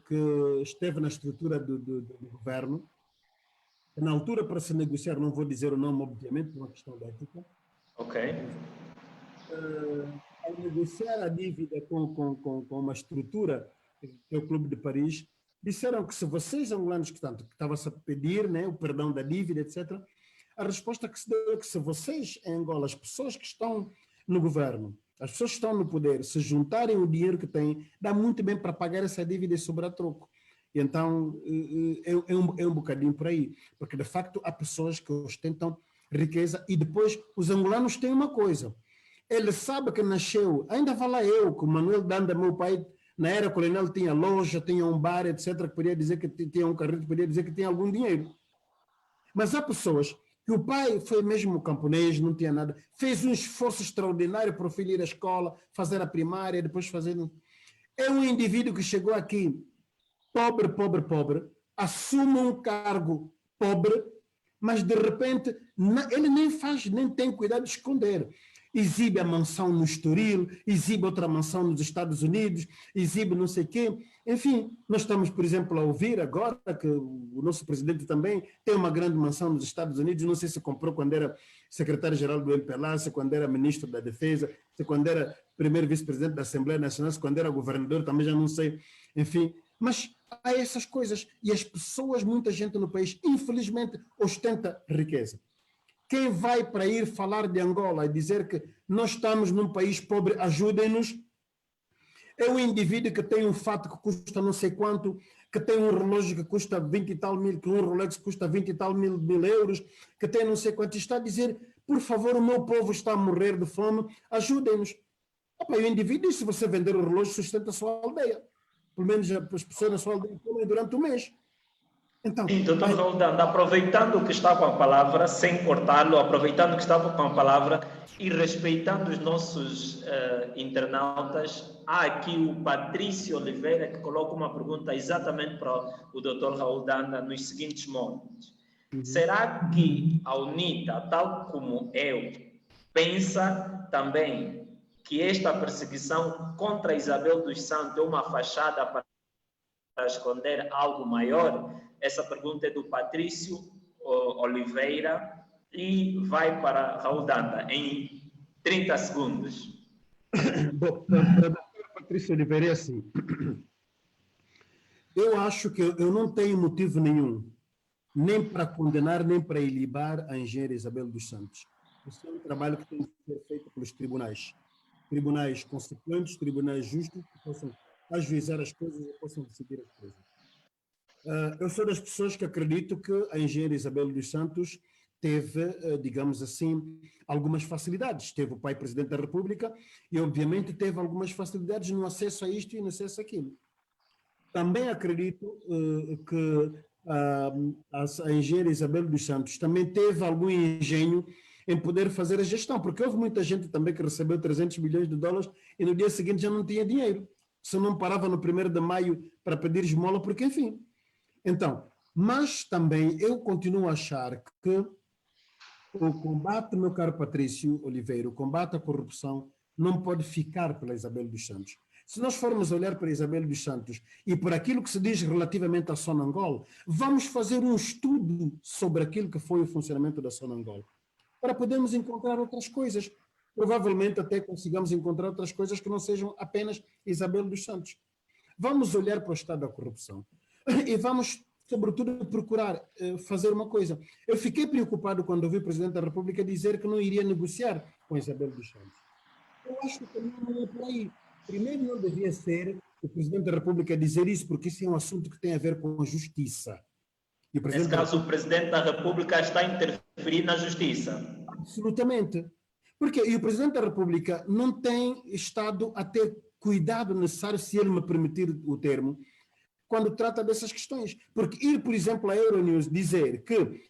que esteve na estrutura do governo, na altura para se negociar, não vou dizer o nome, obviamente, por uma questão de ética. Ok. Ao negociar a dívida com uma estrutura, que é o Clube de Paris, disseram que se vocês, angolanos, que estavam-se a pedir, né, o perdão da dívida, etc., a resposta que se deu é que se vocês, em Angola, as pessoas que estão no governo, as pessoas que estão no poder, se juntarem o dinheiro que têm, dá muito bem para pagar essa dívida e sobrar troco. E então, é um bocadinho por aí, porque de facto há pessoas que ostentam riqueza e depois os angolanos têm uma coisa, ele sabe que nasceu, ainda fala eu, que o Manuel Danda, meu pai, na era colonial tinha loja, tinha um bar, etc., que podia dizer que tinha um carrito, podia dizer que tinha algum dinheiro. Mas há pessoas que o pai foi mesmo camponês, não tinha nada, fez um esforço extraordinário para o filho ir à escola, fazer a primária, depois fazer... É um indivíduo que chegou aqui pobre, pobre, pobre, assume um cargo pobre, mas de repente ele nem tem cuidado de esconder. Exibe a mansão no Estoril, exibe outra mansão nos Estados Unidos, exibe não sei o quê. Enfim, nós estamos, por exemplo, a ouvir agora que o nosso presidente também tem uma grande mansão nos Estados Unidos, não sei se comprou quando era secretário-geral do MPLA, se quando era ministro da Defesa, se quando era primeiro vice-presidente da Assembleia Nacional, se quando era governador, também já não sei. Enfim, mas há essas coisas e as pessoas, muita gente no país, infelizmente, ostenta riqueza. Quem vai para ir falar de Angola e dizer que nós estamos num país pobre, ajudem-nos, é um indivíduo que tem um fato que custa não sei quanto, que tem um relógio que custa 20 e tal mil, que um Rolex custa 20 e tal mil euros, que tem não sei quanto, está a dizer, por favor, o meu povo está a morrer de fome, ajudem-nos. E o indivíduo, se você vender o relógio, sustenta a sua aldeia. Pelo menos as pessoas na sua aldeia comem durante o mês. Então, doutor Roldán, aproveitando que está com a palavra, sem cortá-lo, aproveitando que estava com a palavra e respeitando os nossos internautas, há aqui o Patrício Oliveira que coloca uma pergunta exatamente para o doutor Roldán nos seguintes moldes. Será que a UNITA, tal como eu, pensa também que esta perseguição contra Isabel dos Santos é uma fachada para esconder algo maior? Essa pergunta é do Patrício Oliveira e vai para Raul Danda em 30 segundos. Bom, para Patrício Oliveira é assim. Eu acho que eu não tenho motivo nenhum, nem para condenar, nem para ilibar a engenheira Isabel dos Santos. Isso é um trabalho que tem que ser feito pelos tribunais. Tribunais consequentes, tribunais justos, que possam ajuizar as coisas e possam decidir as coisas. Eu sou das pessoas que acredito que a engenheira Isabel dos Santos teve, digamos assim, algumas facilidades. Teve o pai presidente da República e, obviamente, teve algumas facilidades no acesso a isto e no acesso àquilo. Também acredito que a engenheira Isabel dos Santos também teve algum engenho em poder fazer a gestão, porque houve muita gente também que recebeu 300 milhões de dólares e no dia seguinte já não tinha dinheiro. Se não parava no 1º de maio para pedir esmola, porque, enfim... Então, mas também eu continuo a achar que o combate, meu caro Patrício Oliveira, o combate à corrupção não pode ficar pela Isabel dos Santos. Se nós formos olhar para Isabel dos Santos e por aquilo que se diz relativamente à Sonangol, vamos fazer um estudo sobre aquilo que foi o funcionamento da Sonangol, para podermos encontrar outras coisas. Provavelmente até consigamos encontrar outras coisas que não sejam apenas Isabel dos Santos. Vamos olhar para o estado da corrupção e vamos, sobretudo, procurar fazer uma coisa. Eu fiquei preocupado quando ouvi o Presidente da República dizer que não iria negociar com Isabel dos Santos. Eu acho que não é por aí. Primeiro, não devia ser o Presidente da República dizer isso, porque isso é um assunto que tem a ver com a justiça. E nesse caso, o Presidente da República está a interferir na justiça. Absolutamente. Porque e o Presidente da República não tem estado a ter cuidado necessário, se ele me permitir o termo, quando trata dessas questões. Porque ir, por exemplo, à Euronews dizer que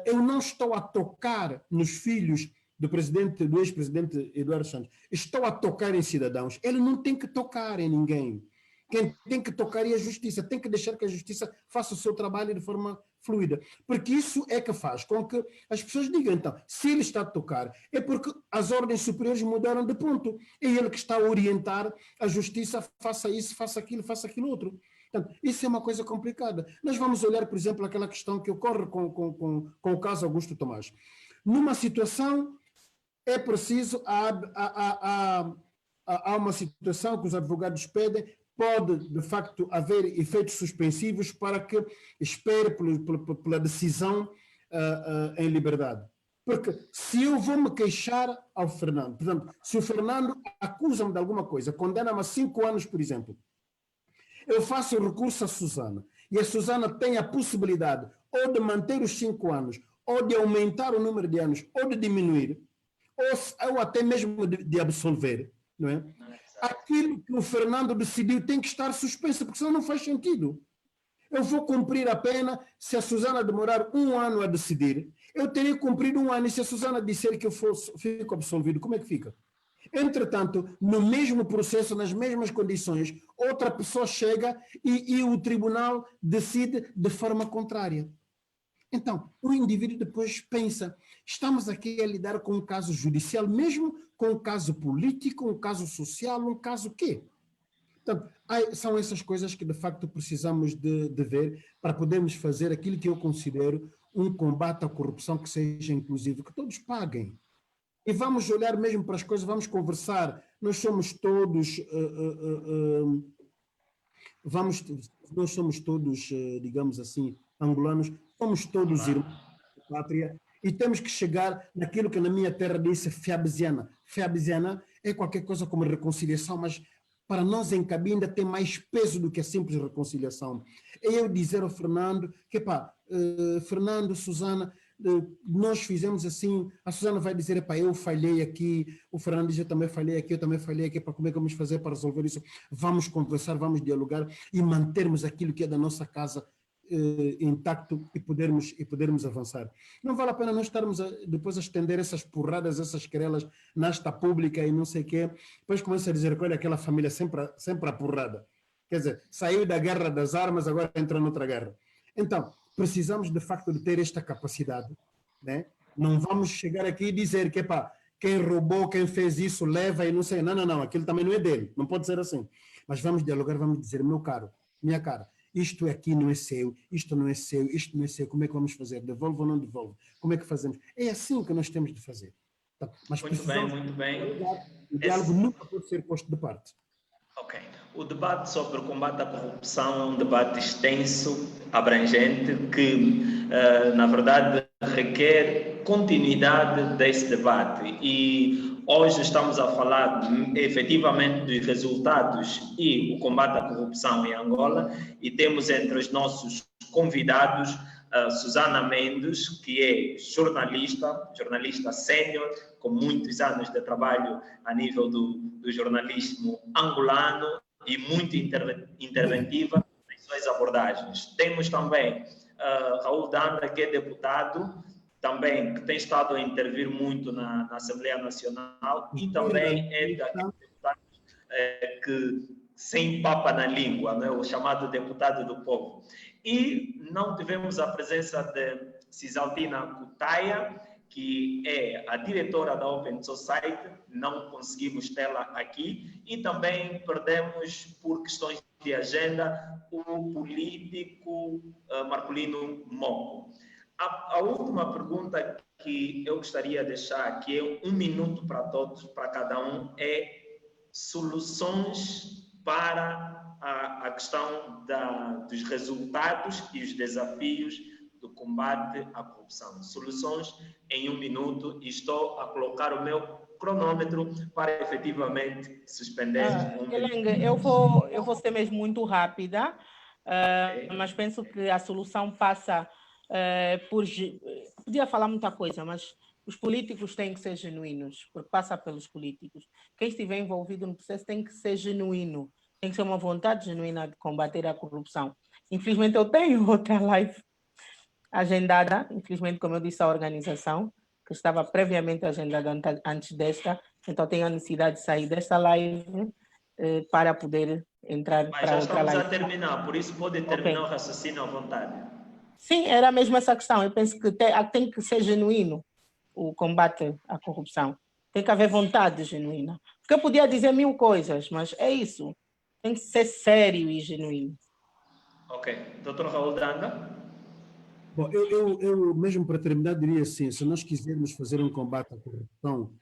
eu não estou a tocar nos filhos do ex-presidente Eduardo Santos, estou a tocar em cidadãos, ele não tem que tocar em ninguém. Quem tem que tocar é a justiça, tem que deixar que a justiça faça o seu trabalho de forma fluida, porque isso é que faz com que as pessoas digam, então, se ele está a tocar, é porque as ordens superiores mudaram de ponto, é ele que está a orientar a justiça, faça isso, faça aquilo outro. Portanto, isso é uma coisa complicada. Nós vamos olhar, por exemplo, aquela questão que ocorre com o caso Augusto Tomás. Numa situação, é preciso, há uma situação que os advogados pedem, pode, de facto, haver efeitos suspensivos para que espere pela decisão em liberdade. Porque se eu vou me queixar ao Fernando, por exemplo, se o Fernando acusa-me de alguma coisa, condena-me a 5 anos, por exemplo, eu faço o recurso à Susana, e a Susana tem a possibilidade ou de manter os 5 anos, ou de aumentar o número de anos, ou de diminuir, ou até mesmo de absolver, não é? Aquilo que o Fernando decidiu tem que estar suspenso, porque senão não faz sentido. Eu vou cumprir a pena se a Susana demorar 1 ano a decidir. Eu teria cumprido 1 ano e se a Susana disser que eu fico absolvido, como é que fica? Entretanto, no mesmo processo, nas mesmas condições, outra pessoa chega e o tribunal decide de forma contrária. Então, o indivíduo depois pensa, estamos aqui a lidar com um caso judicial, mesmo com um caso político, um caso social, um caso quê? Portanto, são essas coisas que de facto precisamos de ver para podermos fazer aquilo que eu considero um combate à corrupção que seja inclusivo, que todos paguem. E vamos olhar mesmo para as coisas, vamos conversar, nós somos todos... nós somos todos, digamos assim, angolanos, somos todos irmãos da pátria e temos que chegar naquilo que na minha terra disse fiabeziana. Fiabeziana é qualquer coisa como reconciliação, mas para nós em Cabinda tem mais peso do que a simples reconciliação. É eu dizer ao Fernando que, Fernando, Susana, nós fizemos assim, a Susana vai dizer, eu falhei aqui, o Fernando diz, eu também falhei aqui, para como é que vamos fazer para resolver isso? Vamos conversar, vamos dialogar e mantermos aquilo que é da nossa casa intacto e podermos avançar. Não vale a pena nós estarmos depois a estender essas porradas, essas querelas nesta pública e não sei o quê, depois começa a dizer, olha, aquela família sempre a porrada. Quer dizer, saiu da guerra das armas, agora entra noutra guerra. Então, precisamos de facto de ter esta capacidade, né? Não vamos chegar aqui e dizer que, quem roubou, quem fez isso, leva e não sei, não, aquilo também não é dele, não pode ser assim. Mas vamos dialogar, vamos dizer, meu caro, minha cara, isto aqui não é seu, isto não é seu, isto não é seu, como é que vamos fazer? Devolve ou não devolve? Como é que fazemos? É assim que nós temos de fazer. Mas muito bem. O diálogo nunca pode ser posto de parte. Ok. O debate sobre o combate à corrupção é um debate extenso, abrangente, que, na verdade, requer continuidade desse debate. E hoje estamos a falar efetivamente dos resultados e o combate à corrupção em Angola e temos entre os nossos convidados Susana Mendes, que é jornalista sênior, com muitos anos de trabalho a nível do jornalismo angolano e muito interventiva nas suas abordagens. Temos também Raul Danda, que é deputado, também que tem estado a intervir muito na Assembleia Nacional e também é daqueles deputados que sem papa na língua, né? O chamado deputado do povo. E não tivemos a presença de Cisaltina Cutaia, que é a diretora da Open Society, não conseguimos tê-la aqui, e também perdemos, por questões de agenda, o político Marcolino Moco. A última pergunta que eu gostaria de deixar, que é 1 minuto para todos, para cada um, é soluções para a questão dos resultados e os desafios do combate à corrupção. Soluções em 1 minuto, e estou a colocar o meu cronômetro para efetivamente suspender. Eu vou ser mesmo muito rápida, mas penso que a solução passa por... Podia falar muita coisa, mas os políticos têm que ser genuínos, porque passa pelos políticos. Quem estiver envolvido no processo tem que ser genuíno, tem que ser uma vontade genuína de combater a corrupção. Infelizmente, eu tenho outra live agendada, infelizmente, como eu disse, a organização, que estava previamente agendada antes desta, então tenho a necessidade de sair desta live para poder entrar para outra live. Mas já estamos a terminar, por isso pode terminar o raciocínio à vontade. Sim, era mesmo essa questão. Eu penso que tem que ser genuíno o combate à corrupção. Tem que haver vontade genuína. Porque eu podia dizer 1000 coisas, mas é isso. Tem que ser sério e genuíno. Ok. Dr. Raul Danda? Bom, eu mesmo para terminar diria assim, se nós quisermos fazer um combate à corrupção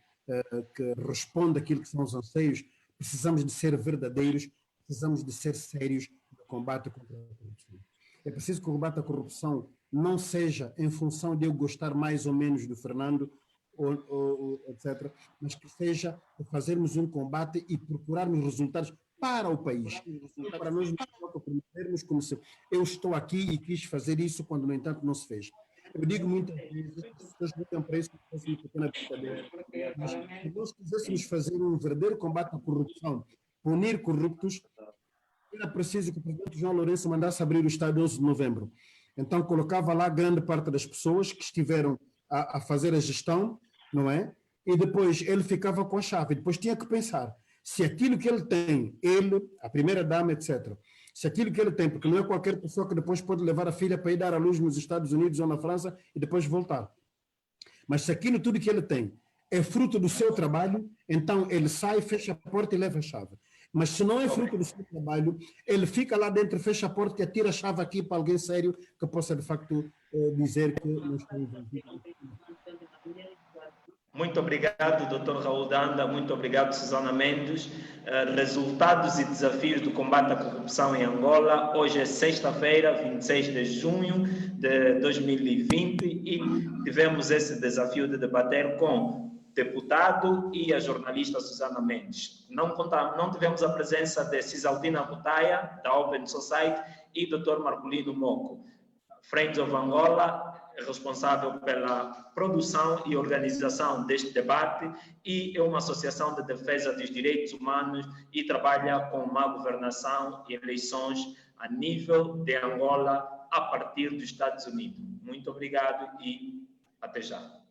que responda àquilo que são os anseios, precisamos de ser verdadeiros, precisamos de ser sérios no combate contra a corrupção. É preciso que o combate à corrupção não seja em função de eu gostar mais ou menos do Fernando, etc., mas que seja de fazermos um combate e procurarmos resultados para o país, para nós nos comprometermos como se eu estou aqui e quis fazer isso quando, no entanto, não se fez. Eu digo muitas vezes, as pessoas lutam para isso, que fosse uma pequena brincadeira, mas se nós quiséssemos fazer um verdadeiro combate à corrupção, punir corruptos, era preciso que o presidente João Lourenço mandasse abrir o estádio 11 de novembro. Então, colocava lá grande parte das pessoas que estiveram a fazer a gestão, não é? E depois ele ficava com a chave. Depois tinha que pensar se aquilo que ele tem, ele, a primeira-dama, etc., se aquilo que ele tem, porque não é qualquer pessoa que depois pode levar a filha para ir dar à luz nos Estados Unidos ou na França e depois voltar. Mas se aquilo tudo que ele tem é fruto do seu trabalho, então ele sai, fecha a porta e leva a chave. Mas se não é fruto do seu trabalho, ele fica lá dentro, fecha a porta e atira a chave aqui para alguém sério que possa, de facto, dizer que não está envolvido. Muito obrigado, Dr. Raul Danda. Muito obrigado, Susana Mendes. Resultados e desafios do combate à corrupção em Angola. Hoje é sexta-feira, 26 de junho de 2020, e tivemos esse desafio de debater com o deputado e a jornalista Susana Mendes. Não tivemos a presença de Cisaltina Butaia, da Open Society, e Dr. Marcolino Moco, Friends of Angola, responsável pela produção e organização deste debate, e é uma associação de defesa dos direitos humanos e trabalha com má governação e eleições a nível de Angola a partir dos Estados Unidos. Muito obrigado e até já.